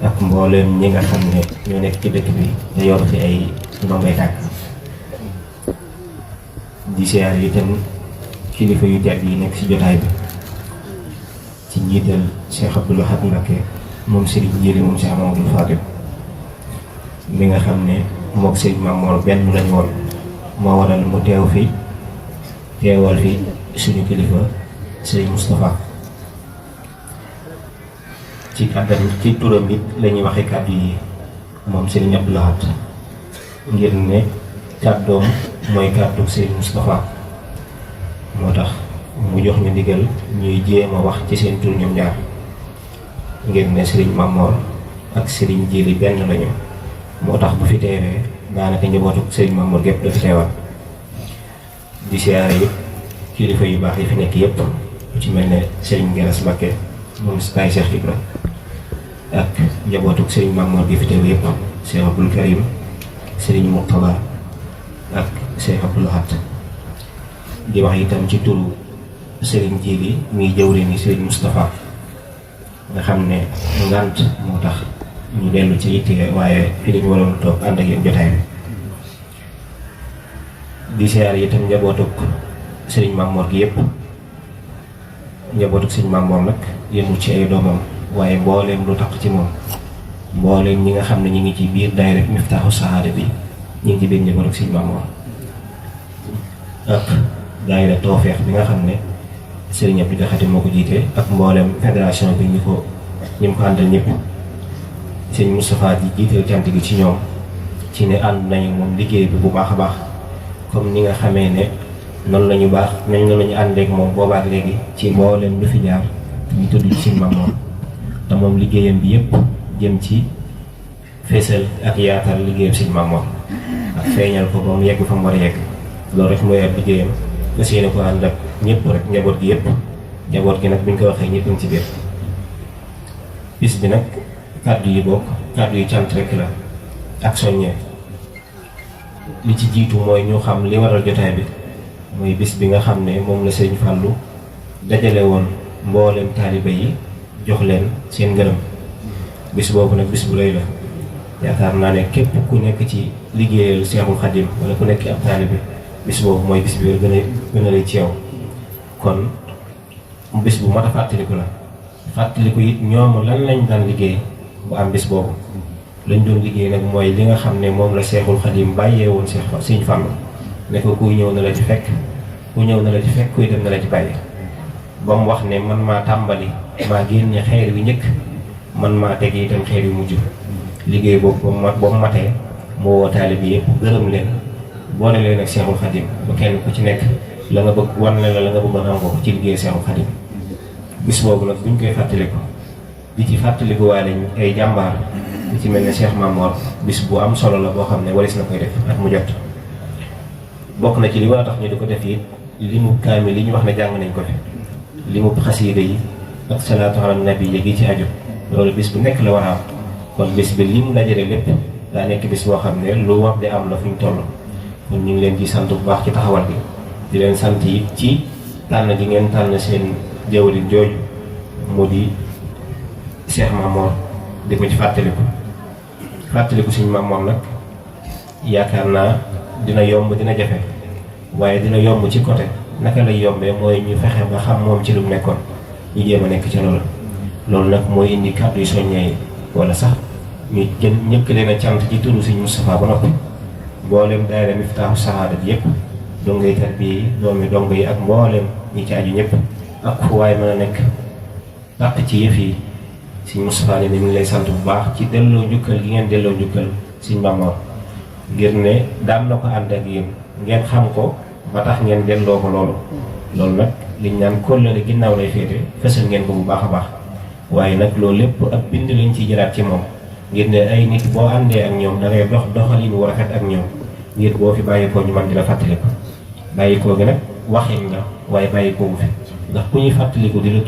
ak mbooleem ñi nga xam ne ñoo nekk ci dëkk bi te yor fi ay ndombay tàkk di ziyaara itam kilifa yu tedd yi nekk ci jotaay bi ci njiital Cheikh Abdoul Ahad Mbacké moom Serigne Djily moom Cheikh Mamadou Fadil mi nga xam ne mook Serigne Mamour benn lañ woon moo waral mu teew fi teewal fi suñu kilifa Serigne Moustapha ci kàddam ci turam it la ñuy waxee kàddu yi moom Serigne Abdoul Ahad ngir ne kàddoom mooy kàddu Serigne Moustapha moo tax mu jox ñu ndigal ñuy jéem a wax ci seen tur ñoom ñaar ngir ne Serigne Mamour ak Serigne Djily benn lañu moo tax bu fi teewee daanaka njabootu Serigne Mamour gépp dafa teewal di siyaare yëpp kilifa yu baax yi fi nekk yëpp ku ci mel ne Serigne Garas Mbacké moom Baye Cheikh Ibra ak njabootu Serigne Mamour gi fi teew yëpp Cheikh Abdoul Karim Serigne Mourtada ak Cheikh Abdoul Ahad di wax itam ci turu Serigne Djily muy jëwriñ ni Serigne Moustapha nga xam ne ngant moo tax ñu dellu ci yitte waaye fi lañu waroon toog ànd ak yéen jotaay bi di siyaar itam njabootuk Serigne Mamour gi yëpp njabootuk Serigne Mamour nag yemul ci ay doomam waaye mbooleem lu tax ci moom mbooleem ñi nga xam ne ñi ngi ci biir daayira Miftaahu Sahaada bi ñi ngi ci biir njabootuk Serigne Mamour ak daayira Tawfeex bi nga xam ne Serigne Abdou Diakhaté moo ko jiite ak mboolem fédération bi ñi mu ko àndal ñëpp Serigne Moustapha di jiital cant gi ci ñoom ci ne ànd nañu moom liggéey bi bu baax a baax comme ni nga xamee ne noonu la ñu baax noonu la ñu àndeek moom boobaak léegi ci mboolem lu fi jaar ñu tudd ci Serigne Mamour te moom liggéeyam bi yëpp jëm ci feesal ak yaatal liggéeyam Serigne Mamour ak feeñal ko ba mu yegg fa mu war a yegg loolu rek mooy ab liggéeyam fas yéene ko ànd ak ñëpp rek njaboot gi yëpp njaboot gi nag buñ ko waxee ñëpp ci biir bis bi nag kàddu yi bokk kàddu yi cant rek la ak soññee li ci jiitu mooy ñu xam li waral jotaay bi mooy bis bi nga xam ne moom la Serigne Fallou dajale woon mboolem taaliba yi jox leen seen ngërëm bis boobu nag bis bu rëy la yaakaar naa ne képp ku nekk ci liggéeyal Seexul Xadim wala ku nekk ab taalibe bis boobu mooy bis bi gën a rëy ci yow kon bis bu mat a fàttaliku la fàttaliku it ñoom lan lañ daan liggéey bu am bis boobu lañ doon liggéey nag mooy li nga xam ne moom la Seexul Xadim bàyyee woon Serigne Fallou ne ko kuy ñëw na la ci fekk ku ñëw na la ci fekk kuy dem na la ci bàyyi ba mu wax ne man maa tàmbali maa génne xeer wi njëkk man maa teg itam xeer wi mujj liggéey boobu ba mu matee moo woo taalibe bi yëpp gërëm leen boole leen ak Seexul Xadim ba kenn ku ci nekk la nga bëgg wan ne la nga bëggoon am ko ci liggéey Seexul Xadim bis boobu nag buñ koy fàttaliku di ci fàttaliku waale ay jàmbaar di ci mel ne Cheikh Mamour bis bu am solo la boo xam ne waris na koy def at mu jot bokk na ci li war a tax ñu di ko def it li mu kaamil li ñu wax ne jàng nañ ko fi li mu xasiida yi ak salaatu ala nabi yi ci aju loolu bis bu nekk la war a am kon bis bi li mu dajale lépp daa nekk bis boo xam ne lu wax di am la fu ñu toll kon ñu ngi leen di sant bu baax ci taxawal bi di leen sant yi ci tànn gi ngeen tànn seen jawriñ jooju mu di Cheikh Mamour di ko ci fàttaliku Serigne Mamour nag yaakaar naa dina yomb dina jafe waaye dina yomb ci côté naka lay yombee mooy ñu fexe ba xam moom ci lu mu nekkoon ñu jéem a nekk ci loolu nag mooy indi kàddu yu soññee yi wala sax ñu ñëkk leen a cant ci turu Serigne Moustapha ba noppi mboolem daayira Miftaahu Sahaada bi yëpp dongay tarbiya yi doomi dong yi ak mboolem ñi ci aju ñëpp ak fu waay mën a nekk dàq ci yëf yi Serigne Moustapha ne mi ngi lay sant bu baax ci delloo njukkal gi ngeen delloo njukkal Serigne Mamour ngir ne daan na ko ànd ak yéen ngeen xam ko ba tax ngeen delloo ko loolu nag liñ naan kóllëre ginnaaw lay féete fësal ngeen ko bu baax a baax waaye nag loolu lépp ab bind lañ ciy jëlaat ci moom ngir ne ay nit boo àndee ak ñoom da ngay doxalin wu rafet ak ñoom ngir boo fi bàyyikoo ñu man di la fàttaliku bàyyikoo gi nag waxin la waaye bàyyikoo wu fi ndax ku ñuy fàttaliku di la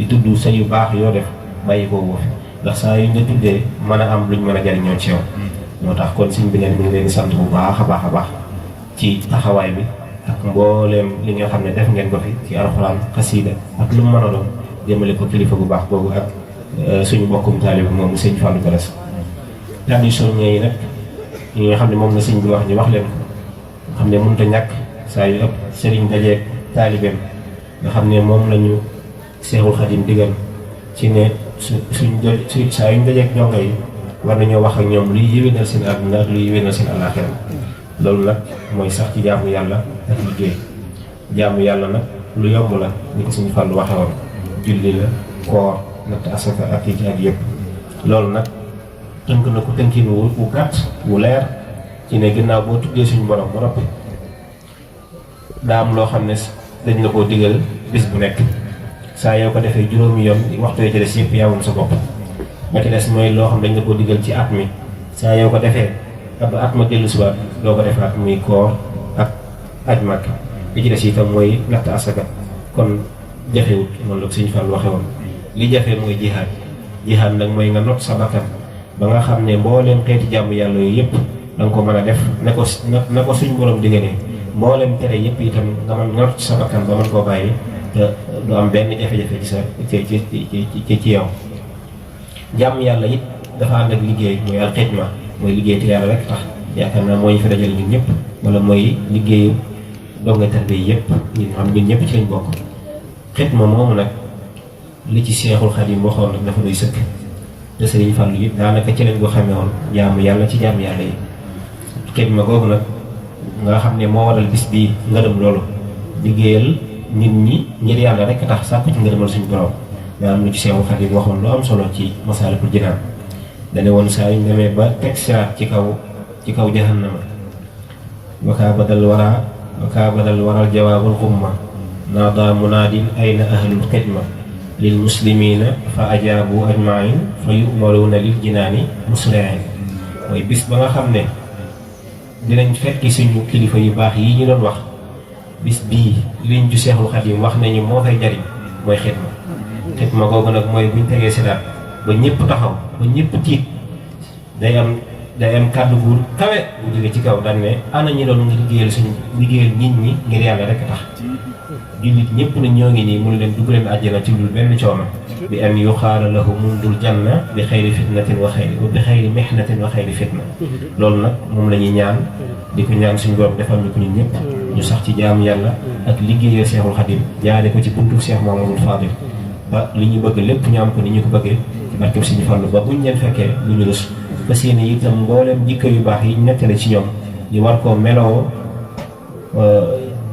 tudd sa yu baax yoo def bàyyikoo wu fi ndax saa yu ñu la tuddee mën a am luñ mën a jariñoo ci yow moo tax kon Serigne bi neen mi ngi leen di sant bu baax a baax ci taxawaay bi ak mbooleem li nga xam ne def ngeen ko fi ci alxuraan xasiida ak lu mu mën a doon jëmale ko kilifa bu baax boobu ak suñu mbokkum taalibe moom sëñ Fallou Galas daal di soññee yi nag ñi nga xam ne moom la sëñ bi wax ñu wax leen ko nga xam ne mënut a ñàkk saa yu ëpp sëriñ dajeeg taalibeem nga xam ne moom la ñu Seexul Xadim digal ci ne suñ saa yu ñu dajeeg jongo yi war nañoo wax ak ñoom luy yéwénal seen àdduna ak luy yéwénal seen àllaaxira loolu nag mooy sax ci jaamu yàlla ak liggéey jaamu yàlla nag lu yomb la ni ko suñu Fàllu waxe woon julli la koor natt asaka ak yi ci ak yëpp loolu nag tënk na ko tënkin wu gàtt wu leer ci ne ginnaaw boo tuddee suñu borom mu noppi daa am loo xam ne dañ la koo digal bis bu nekk saa yoo ko defee juróomi yoon waxtu yi ci des yëpp yaa moom sa bopp ba ci des mooy loo xam dañ la koo digal ci at mi saa yoo ko defee ba at ma dellu si waat doo ko defaat muy koor ak aj mag li ci des itam mooy natt asaka kon jafewut noonu la ko Sëñ Fall waxe woon li jafe mooy jihaad jihaad nag mooy nga not sa bakkan ba nga xam ne mbooleem xeeti jàmm yàlla yooyu yëpp da nga ko mën a def na ko suñ borom diggalee mbooleem tere yëpp itam nga mën not sa bakkan ba mën koo bàyyi te du am benn jafe-jafe ci sa ci yow jàmm yàlla it dafa ànd ak liggéey mooy al xidma mooy liggéey te yàlla rek tax yaakaar naa moo ñu fi dajale ñun ñëpp wala mooy liggéeyu donga tarbiya yëpp ñun xam ñun ñëpp ci lañ bokk xidma moomu nag li ci Seexul Xadim waxoon nag dafa doy sëkk te Sëriñ Fallu yi daanaka ci lañ ko xamee woon jaamu yàlla ci jaamu yàlla yi xidma googu nag nga xam ne moo waral bis bii ngërëm loolu liggéeyal nit ñi ngir yàlla rek tax sàkku ci ngërëmal suñu borom daa am lu ci Seexul Xadim waxoon lu am solo ci Masaalikul Jinaan dane woon saa yu demee ba teg siraat ci kaw jahannama wakaabadal waral jawaabul xumma naada munaadin ayna ahlul xidma lil muslimina fa ajaabu ajmain fa yumaruuna lil jinaani musriin mooy bis ba nga xam ne dinañ fekki suñu kilifa yu baax yi ñu doon wax bis bii liñ ju Seexul Xadim wax nañu moo fay jariñ mooy xidma googu nag mooy buñ tegee siraat ba ñëpp taxaw ba ñëpp tiit day am kàddu gu kawe bu jóge ci kaw daan ne ana ñi doon liggéeyal nit ñi ngir yàlla rek tax jullit ñëpp na ñoo ngi nii mun leen dugg leen àjjana ci dul benn coono bi an yuxaala lahu mundul janna bi xayri fitnatin wa xayri mihnatin wa xayri fitna loolu nag moom la ñuy ñaan di ko ñaan suñu borom defal ñu ko ñun ñëpp ñu sax ci jaamu yàlla ak liggéeyal Seexul Xadim jaare ko ci buntu Seex Muhammadul Faadil ba li ñu bëgg lépp ñu am ko ni ñu ko bëggee ci barkeb Sëñ Fallu ba buñ leen fekkee lu ñu rus fas yéene itam mbooleem jikko yu baax yi ñu nettale ci ñoom ñu war koo meloo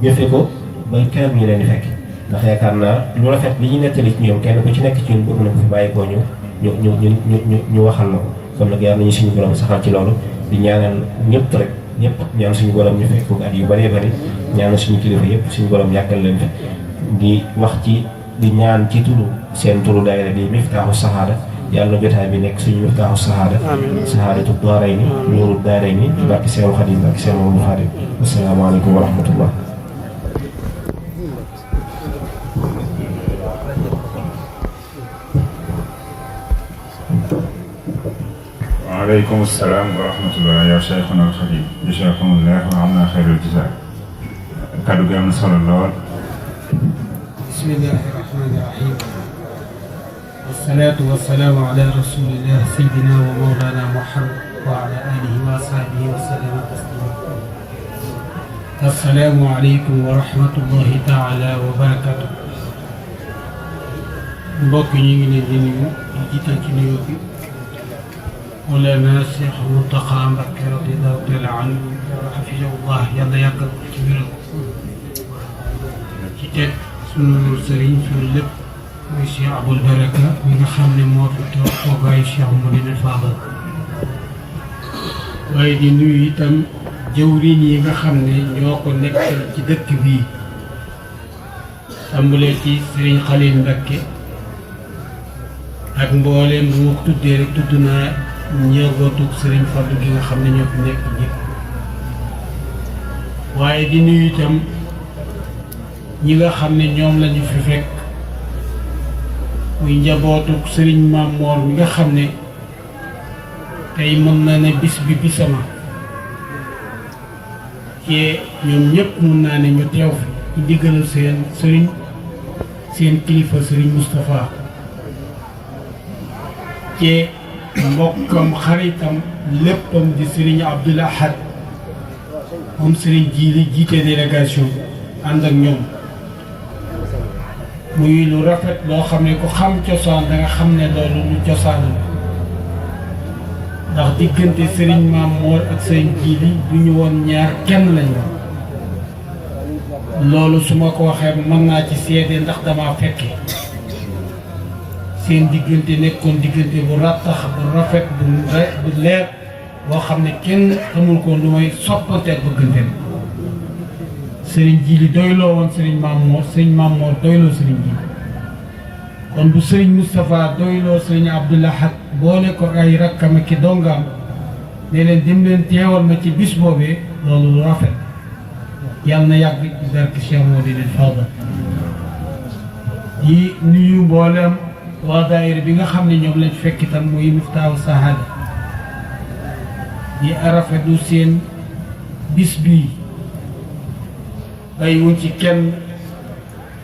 jëfe ko ba keroog ñu leen di fekk ndax yaakaar naa lu rafet li ñu nettali ci ñoom kenn ku ci nekk ci ñun bëgg na ko fi bàyyi koo ñu waxal na ko kon nag yàlla nañu suñu borom saxal ci loolu di ñaanal ñëpp rek ñëpp ñaan suñu borom ñu fekk ko at yu bëree bëri ñaanal suñu kilifa yëpp suñu borom yàggal leen fi di wax ci di ñaan ci turu seen turu daayira bi Miftaahu Sahaada yàlla jotaay bi nekk suñu Miftaahu Sahaada sahaadatu daarayni nuuru daarayni barki Seexul Xadim barki Seex Mamadu Xaadim asalaamaaleykum wa rahmatullah waaleykum salaam wa rahmatullah yaa Cheikhuna al-Xadim jazakumullah wa amna xayrul jazaa kaddu gi am na solo lool bismillahi rahmani rahim wasalaatu wasalaamu ala rasulillah sayyidina wa mawlana muhammad wa ala alihi wa ashabihi wa sallama taslima assalaamu aleykum wa rahmatullahi taala wa barakatuh mbokk ñu ngi leen di nuyu di jiital ci nuyoo bi Mawlana Cheikh Mountakha Mbacké radiyallahu taala anhu hafizahullah yàlla yàggal ko ci wéral ci teg sunu sëriñ sunu lépp muy Cheikh Aboul Baraka mi nga xam ne moo fi toog toogaayu Cheikh Mouhamadou Fadal waaye di nuyu itam jëwriñ yi nga xam ne ñoo ko nekkal ci dëkk bii tàmbalee ci sëriñ Khalil Mbacké ak mbooleem bu ma ko tuddee rek tudd naa ñëwatug sëriñ Fallu gi nga xam ne ñoo fi nekk ñëpp waaye di nuyu itam ñi nga xam ne ñoom lañu fi fekk muy njabootug sëriñ Maam Moor mi nga xam ne tey mën na ne bis bi bisama ci ñoom ñëpp mun naa ne ñu teew fi ci diggalal seen kilifa sëriñ Moustapha ci mbokkam xaritam léppam di sëriñ Abdoul Ahad moom sëriñ Jili jiite délégation ànd ak ñoom muy lu rafet loo xam ne ku xam cosaan da nga xam ne loolu lu cosaan la ndax diggante sëriñ Maam Moor ak sëriñ Jili du ñu woon ñaar kenn lañ woon loolu su ma ko waxee mën naa ci seede ndax damaa fekke seen diggante nekkoon diggante bu rattax bu rafet bu leer boo xam ne kenn xamul ko lu may soppante ak bëggante sëriñ Jili doyloo woon sëriñ Maam Moor doyloo sëriñ Jili kon bu sëriñ Moustapha doyloo sëriñ Abdoul Ahad boole ko ay rakkam ak ki dongaam ne leen dem leen teewal ma ci bis boobee loolu lu rafet yàlla na yàgg ci barke Cheikh Mouhamadoul Fadal di nuyu mboolem waa daayira bi nga xam ne ñoom lañ fekk itam muy Miftaahu Sahada di rafetlu seen bis bii bàyyiwuñ ci kenn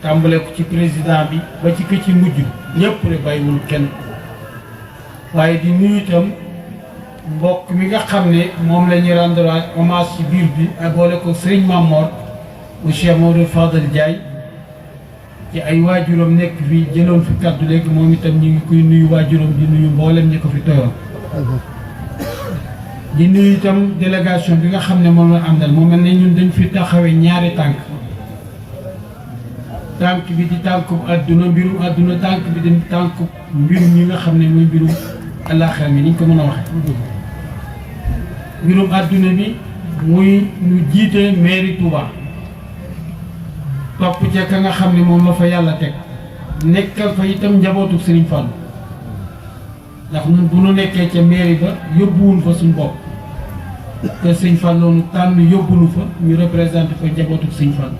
tàmbale ko ci président bi ba ci kë ci mujj ñëpp rek bàyyiwul kenn waaye di nuyu itam mbokk mi nga xam ne moom la ñuy rendre hommage ci biir bi ak boole ko sëriñ Mamor mu Cheikh Mouhamadoul Fadal Ndiaye ci ay waajuram nekk fii jëloon fi kaddu léegi moom itam ñu ngi koy nuyu waajuram di nuyu mboolem ñi ko fi toyoon di nuyu itam délégation bi nga xam ne moom la àndal moo mel ne ñun dañ fi taxawee ñaari tànk bi di tànkub àdduna mbirum àdduna tànk bi di tànkub mbirum ñi nga xam ne mooy mbirum àllaaxira mi niñ ko mën a waxe mbirum àdduna bi muy ñu jiite mairie Touba topp ca ka nga xam ne moom la fa yàlla teg nekkal fa itam njabootu Serigne Fallou ndax ñun bu nu nekkee ca mairie ba yóbbuwun fa suñu bopp te Serigne Fallou nu tànn yóbbunu fa ñu représenté fa njabootu Serigne Fallou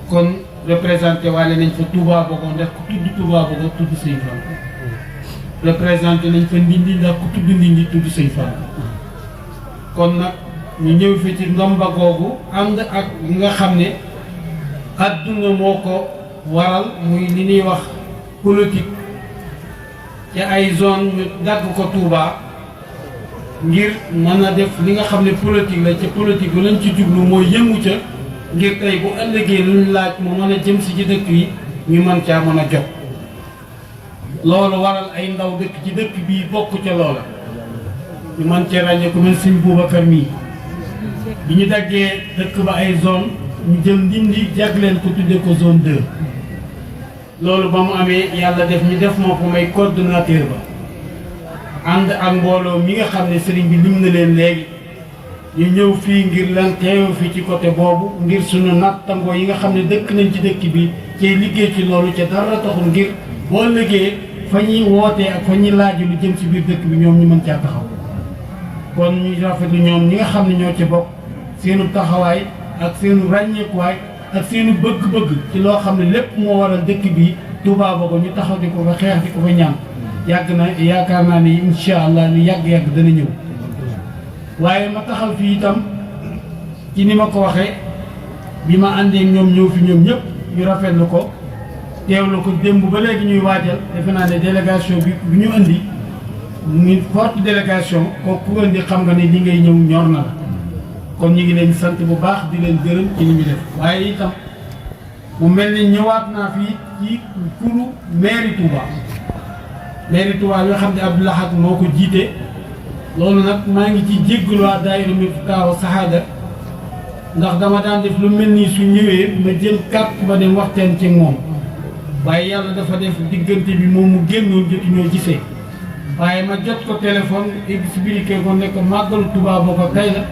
kon représenté waale nañ fa Touba Bogo ndax ku tudd Touba Bogo tudd Serigne Fallou représenté nañ fa Ndindi ndax ku tudd Ndindi tudd Serigne Fallou kon nag ñu ñëw fi ci ndomba googu ànd ak li nga xam ne adduna moo ko waral muy li ñuy wax politique ci ay zone ñu dagg ko Touba ngir mën a def li nga xam ne politique la ca politique bi lañ ci jublu mooy yëngu ca ngir tey bu ëllëgee luñ laaj mu mën a jëm si ci dëkk yi ñu mën caa mën a jot loolu waral ay ndaw dëkk ci dëkk bii bokk ca loola ñu mën cee ràññee ku mel sëñ Boubacar mii bi ñu daggee dëkk ba ay zone ñu jël Ndindi jagleen ko tudde ko zone 2 loolu ba mu amee yàlla def ñu def moo ko may coordonnateur ba ànd ak mbooloo mi nga xam ne sëriñ bi lim na leen léegi ñu ñëw fii ngir lan teew fii ci côté boobu ngir suñu nattangoo yi nga xam ne dëkk nañ ci dëkk bi cay liggéey ci loolu ca dara taxul ngir boo liggéey fa ñuy wootee ak fa ñuy laaj lu jëm ci biir dëkk bi ñoom ñu mën caa taxaw kon ñu rafetlu ñoom ñi nga xam ne ñoo ci bokk seenu taxawaay ak seenu ràññeekuwaay ak seenu bëgg-bëgg ci loo xam ne lépp moo waral dëkk bi Touba Bogo ñu taxaw di ko fa xeex di ko fa ñaan yàgg na yaakaar naa ni incha allah ni yàgg-yàgg dana ñëw waaye ma taxaw fii itam ci ni ma ko waxee bi ma àndee ñoom ñëw fi ñoom ñëpp ñu rafetlu ko teewlu ko démb ba léegi ñuy waajal defe naa ne délégation bi ñu indi muy forte délégation kooku ku indi xam nga ne li ngay ñëw ñor na la kon ñu ngi leen sant bu baax di leen gërëm ci li ñu def waaye itam mu mel ni ñëwaat naa fii ci turu mairie Touba yoo xam ne Abdoul Ahad moo ko jiite loolu nag maa ngi ci jéggul waa daayira Miftaahu Sahada ndax dama daan def lu mel nii su ñëwee ma jël carte ba dem waxtaan ci moom waaye yàlla dafa def diggante bi moom mu génnoon jotu ñoo gisee waaye ma jot ko téléphone expliqué ko ne ko màggalu Touba Bogo kay la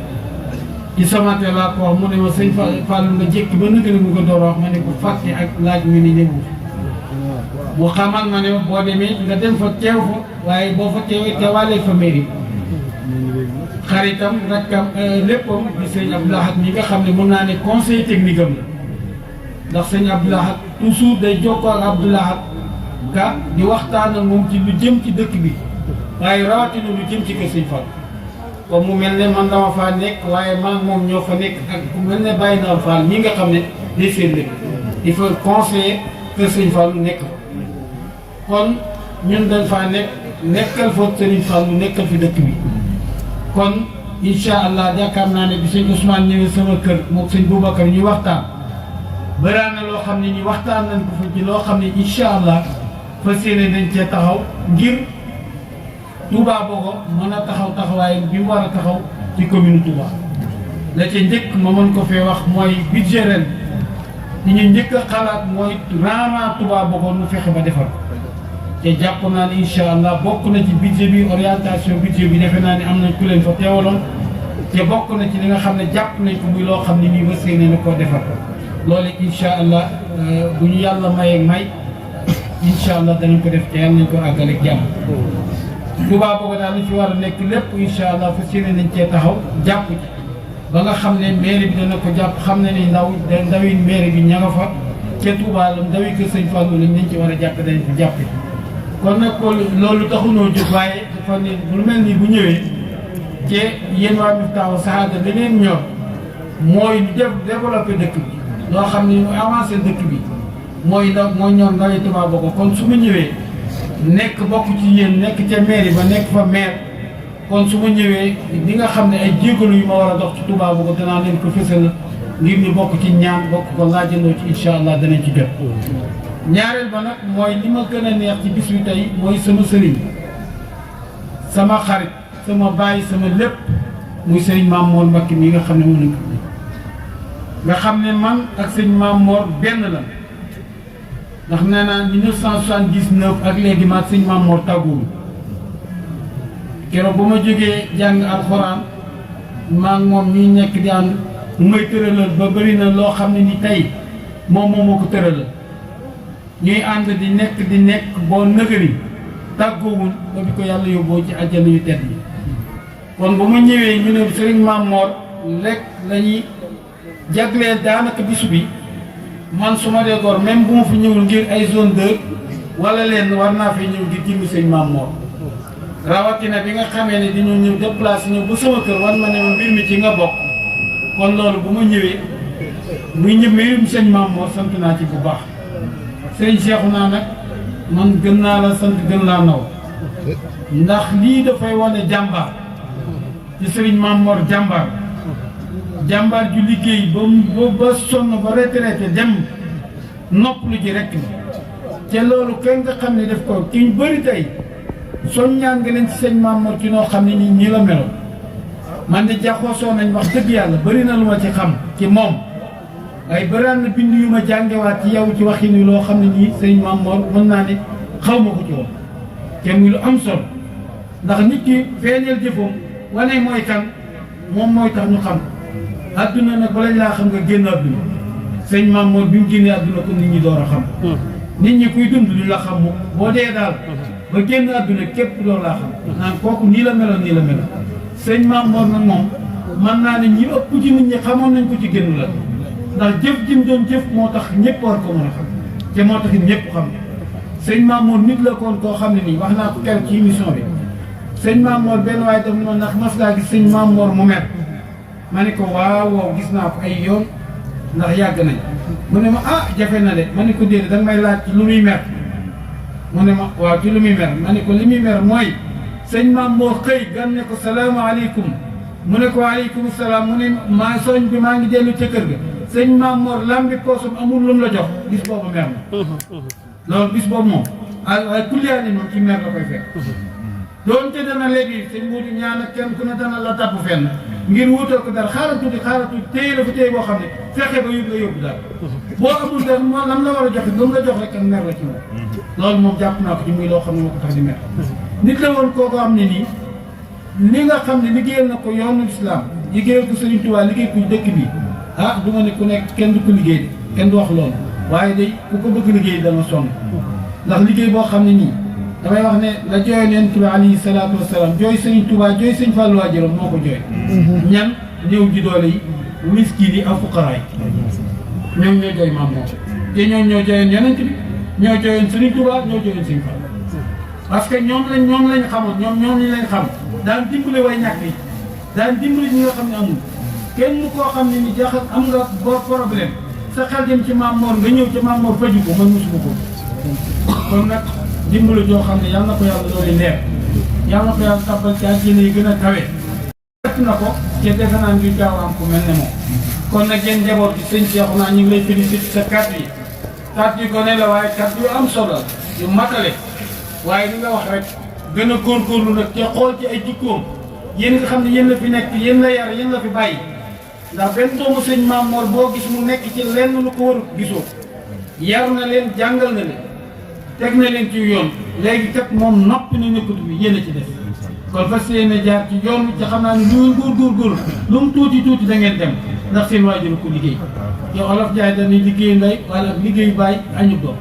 ci sama teel laa ko wax mu ne ma sëñ Fallou nga jékki ba nëgg ne mu ko door a wax ma ne ko fàtte ak laaj mi ni ñëwu mu xamal ma ne boo demee nga dem fa teew fa waaye boo fa teewee teewaalee fa mairie xaritam rakkam léppam di sëñ Abdoul Ahad mi nga xam ne mën naa ne conseil technique am la ndax sëñ Abdoul Ahad toujours day jokkoo ak Abdoul Ahad ka di waxtaan ak moom ci lu jëm ci dëkk bi waaye rawatina lu jëm ci kër sëñ Fall comme mu mel ne man dama faa nekk waaye man moom ñoo fa nekk ak ku mel ne Baye Ndao Fall ñi nga xam ne day seen lépp il faut conseiller que Sëñ Fallu nekk kon ñun dañ faa nekk nekkal fa Sëriñ Fallu nekkal fi dëkk bi kon incha allah yaakaar naa ne bi sëñ Ousmane ñëwee sama kër moom sëñ Boubacar ñuy waxtaan bëraa na loo xam ne ñi waxtaan nañ ko fa ci loo xam ne incha allah fas yéene dañ cee taxaw ngir Touba Bogo mën a taxaw taxawaay bi mu war a taxaw ci commune Touba la ca njëkk ma mën ko fee wax mooy budget ren li ñu njëkk a xalaat mooy vraiment Touba Bogo nu fexe ba defar te jàpp naa ne incha allah bokk na ci budget bi orientation budget bi defe naa ne am nañ ku leen fa teewaloon te bokk na ci li nga xam ne jàpp nañ ko muy loo xam ne nii ba séenée na koo defar loolu incha allah bu ñu yàlla mayee may incha allah danañ ko def te yàlla nañ ko àggale ak jàmm Touba Bogo daal li ci war a nekk lépp incha allah fa séenée nañ cee taxaw jàpp ci ba nga xam ne mairie bi dana ko jàpp xam ne ni ndawi mairie bi ña nga fa ca Touba la ndawi kër Sëñ Fallu lañ nañ ci war a jàpp dañ ko jàpp kon nag loolu taxunoo jóg waaye dafa ne lu mel nii bu ñëwee ci yéen waa Miftahul Sahada li leen ñor mooy développé dëkk bi loo xam ne ñu avancé dëkk bi mooy ñor ndawi Touba Bogo kon su ma ñëwee nekk bokk ci yéen nekk ca mairie ba nekk fa maire kon su ma ñëwee di nga xam ne ay jégalu yu ma war a dox ci Touba Bogo danaa leen ko fësal ngir ñu bokk ci ñaan bokk ko laajandoo ci incha allah danañ ci jot. ñaareel ba nag mooy li ma gën a neex ci bis bi tey mooy sama sëriñ sama xarit sama baay sama lépp muy sëriñ Maam Mor Mbakke mi nga xam ne moom lañ ko nga xam ne man ak sëriñ Maam Mor benn la ndax nee naa 1979 ak léegi ma ak sëriñ Maam Mor tàgguwul keroog ba ma jógee jàng alxuraan maa ngi moom ñuy nekk di ànd mu may tëralal ba bëri na loo xam ne ni tey moom moo ko tëralal ñuy ànd di nekk boo nëgëri tàggoowul ba bi ko yàlla yóbboo ci àjjana yu tedd yi kon bu ma ñëwee ñu ne Serigne Maam Mor lekk lañuy jagleel daanaka bisu bi man su ma dee góor même bu ma fi ñëwul ngir ay zone 2 wala leen war naa fi ñëw ngir jëmmi Serigne Maam Mor rawatina bi nga xamee ne dañoo ñëw déplacé ñëw ba sama kër wan ma ne ma mbir mi ci nga bokk kon loolu bu ma ñëwee muy ñëw Serigne Maam Mor sant naa ci bu baax Serigne Cheikhouna nag man gën naa la sant gën laa naw ndax lii dafay wane jàmbaar ci Serigne Maam Mor jàmbaar ju liggéey ba sonn ba retraité dem noppalu ji rekk la te loolu kenn nga xam ne def ko ki ñu bëri tey soññaan nga leen ci Serigne Maam Mor ci noo xam ne nii ñi la meloon man de jaxoosoo nañ wax dëgg yàlla bëri na lu ma ci xam ci moom ay bëraan na bind yu ma jàngewaat ci yow ci waxin wi loo xam ne nii Serigne Maam Mor mën naa ne xaw ma ko ci woon te muy lu am solo ndax nit ki feeñal jëfam wane mooy kan moom mooy tax ñu xam adduna nag bala laa xam nga génn adduna Serigne Maam Mor bi mu génnee adduna ko nit ñi door a xam nit ñi kuy dund lu la xam mu boo dee daal ba génn adduna képp door laa xam naan kooku nii la meloon Serigne Maam Mor nag moom mën naa ne ñi ëpp ci nit ñi xamoon nañ ko ci génn la ndax jëf jim doon jëf moo tax ñëpp war ko mën a xam te moo tax ñëpp xam Serigne Maam Mor nit la koon koo xam ne nii wax naa ko keroog ci émission bi Serigne Maam Mor benn waaye daf noonu ndax mas ngaa gis Serigne Maam Mor mu mer ma ne ko waaw gis naa ko ay yoon ndax yàgg nañ mu ne ma jafe na de ma ne ko déedéet danga may laaj ci lu muy mer mu ne ma waaw ci lu muy mer ma ne ko li muy mer mooy Serigne Maam Mor xëy gan ne ko salaamaaleykum mu ne ko waaleykum salaam mu ne maa soñ bi maa ngi dellu ca kër ga Serigne Maam Mor lambi poosam amul lu mu la jox bis boobu mer na loolu bis boobu moom ay kulliyaani moom ci mer la koy fekk doonte dana léegi sëñ Muudu ñaan ak kenn ku ne dana la tabb fenn ngir wutal ko dara xaaral tuuti téye la fa téye boo xam ne fexe ba yóbbu la yóbbu dara boo amul dara moo lam la war a joxe lu la jox rek ak mer la ci moom loolu moom jàpp naa ko ci muy loo xam ne moo ko tax di mer nit la woon koo ko am ne nii li nga xam ne liggéeyal na ko yoonu islam liggéeyal ko Serigne Touba liggéey ko dëkk bi du ma ne ku nekk kenn du ko liggéey de kenn du wax loolu waaye day ku ko bëgg liggéey dana sonn ndax liggéey boo xam ne nii damay wax ne la jooyoon Yonent bi alayhi salaatu wasalaam jooy Serigne Touba jooy Serigne Fallou waajuram moo ko jooy ñan néew ji doole yi miskin yi ak fuqara yi ñoom ñoo jooy Maam Mor te ñoom ñoo jooyoon Yonent bi ñoo jooyoon Serigne Touba ñoo jooyoon Serigne Fallou parce que ñoom lañ xamoon ñoom lañ xam daan dimbale way ñàkk yi daan dimbali ñi nga xam ne amul kenn koo xam ne ni jaxal am nga boo problème sa xel dem ci Maam Mor nga ñëw ci Maam Mor faju ko man mosuma ko kon nag dimbali joo xam ne yàlla na ko yàlla doole leer yàlla na ko yàlla tàbbal ci àjjana yi gën a kawe def na ko te defe naa ngi gaaw am ku mel ne moom kon nag yéen njaboot bi sëñ Cheikh naa ñu ngi lay félicité sa kàddu yi ko ne la waaye kàddu yu am solo yu matale waaye li nga wax rek gën a góorgóorlu nag te xool ci ay jikkoom yéen nga xam ne yéen la fi nekk yéen la yar yéen la fi bàyyi ndax benn doomu sëñ Maam Mor boo gis mu nekk ci lenn lu ko warut gisoo yar na leen jàngal na leen teg na leen ci yoon léegi kat moom noppi na nekkatu bi yéen a ci def kon fas yéene jaar ci yoon bi ci xam naa ne lu góor lu mu tuuti da ngeen dem ndax seen waajur ko liggéey te olof jaay dañuy liggéey ndey wala liggéeyu baay añu doom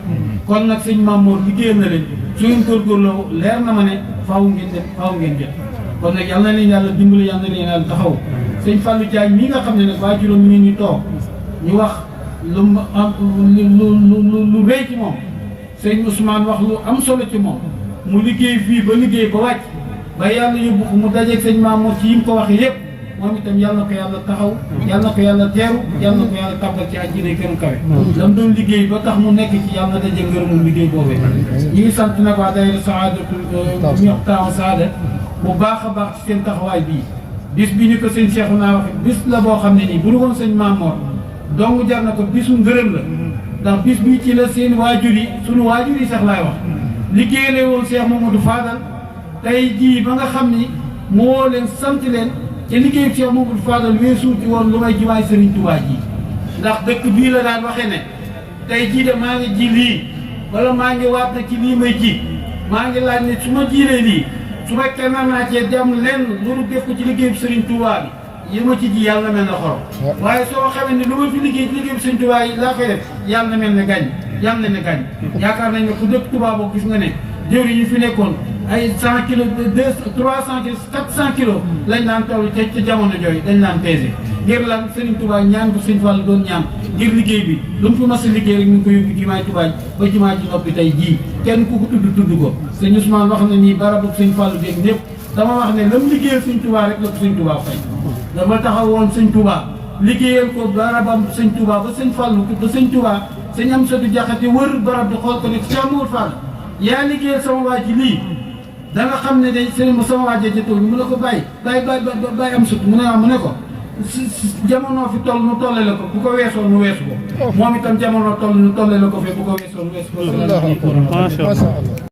kon nag sëñ Maam Mor liggéeyal na leen su ngeen góorgóorloo leer na ma ne faaw ngeen dem faaw ngeen jot kon nag yal na leen yàlla dimbali yal na leen yàlla taxaw sëñ Fallou Diagne mii nga xam ne nag waajuram mi ngi ñu toog ñu wax lu rëy ci moom sëñ Ousmane wax lu am solo ci moom mu liggéey fii ba liggéey ba wàcc ba yàlla yóbbu ko mu dajeeg sëñ Maam Mor ci yi mu ko waxee yëpp moom itam yàlla na ko yàlla taxaw yàlla na ko yàlla teeru yàlla na ko yàlla tàbbal ci àjjana gën a kawe lam doon liggéey ba tax mu nekk ci yàlla na daje ngërëmul liggéey boobee ñi ngi sant nag waa daayira saadatul ñu taaw saada bu baax a baax ci seen taxawaay bii bis bi ñu ko sëñ Cheikh naa waxe bis la boo xam ne nii bu dul woon sëñ Maam Mor dong jar na ko bisu ngërëm la ndax bis bi ci la seen waajur yi sunu waajur yi sax laay wax liggéeyale woon Cheikh Mamadou Fadal tey jii ba nga xam ni moo leen sant leen te liggéeyu Cheikh Mamadou Fadal weesu ci woon lu may jiwaay Serigne Touba ji ndax dëkk bii la daan waxee ne tey jii de maa ngi ji lii wala maa ngi waat na ci lii may ji maa ngi laaj ne su ma jiilee lii su fekkee mën naa cee dem lenn loolu def ko ci liggéeyu Serigne Touba bi yi ma ci ji yàlla na mel ne xorom waaye soo xamee ne lu ma fi liggéey ci liggéeyu Serigne Touba yi laa koy def yàlla na mel ne gàññ yàlla na ne gàññ yaakaar nañ ne ku dëkk Touba boo gis nga ne jëwri yi fi nekkoon ay 100 kilos 300 kilos 400 kilos lañ daan toll ca jamono jooyu dañ daan pesé ngir lan Serigne Touba ñaan ko Serigne Fall doon ñaan ngir liggéey bi lu mu fi mas a liggéey rek ñu ngi ko yóbbu jumaay Touba ba jumaa ji noppi tey jii kenn ku ko tudd ko sëñ Ousmane wax na nii barabu Serigne Fall beeg ñëpp dama wax ne lam liggéeyal Serigne Touba rek la ko Serigne Touba fay dama taxaw woon Serigne Touba liggéeyal ko barabam Serigne Touba ba Serigne Fall ba Serigne Touba Serigne Amsatou Diakhaté wër barab bi xool ko ne Cheikh Mour Fall yaa liggéeyal sama waa ji lii da nga xam ne day sëñ sama waajee ca tool mu ne ko bàyyi am sut mu ne mu ne ko jamono fi toll nu tolle la ko bu ko weesoo nu weesu ko moom itam jamono toll nu tolle la ko fi bu ko weesoo nu weesu ko.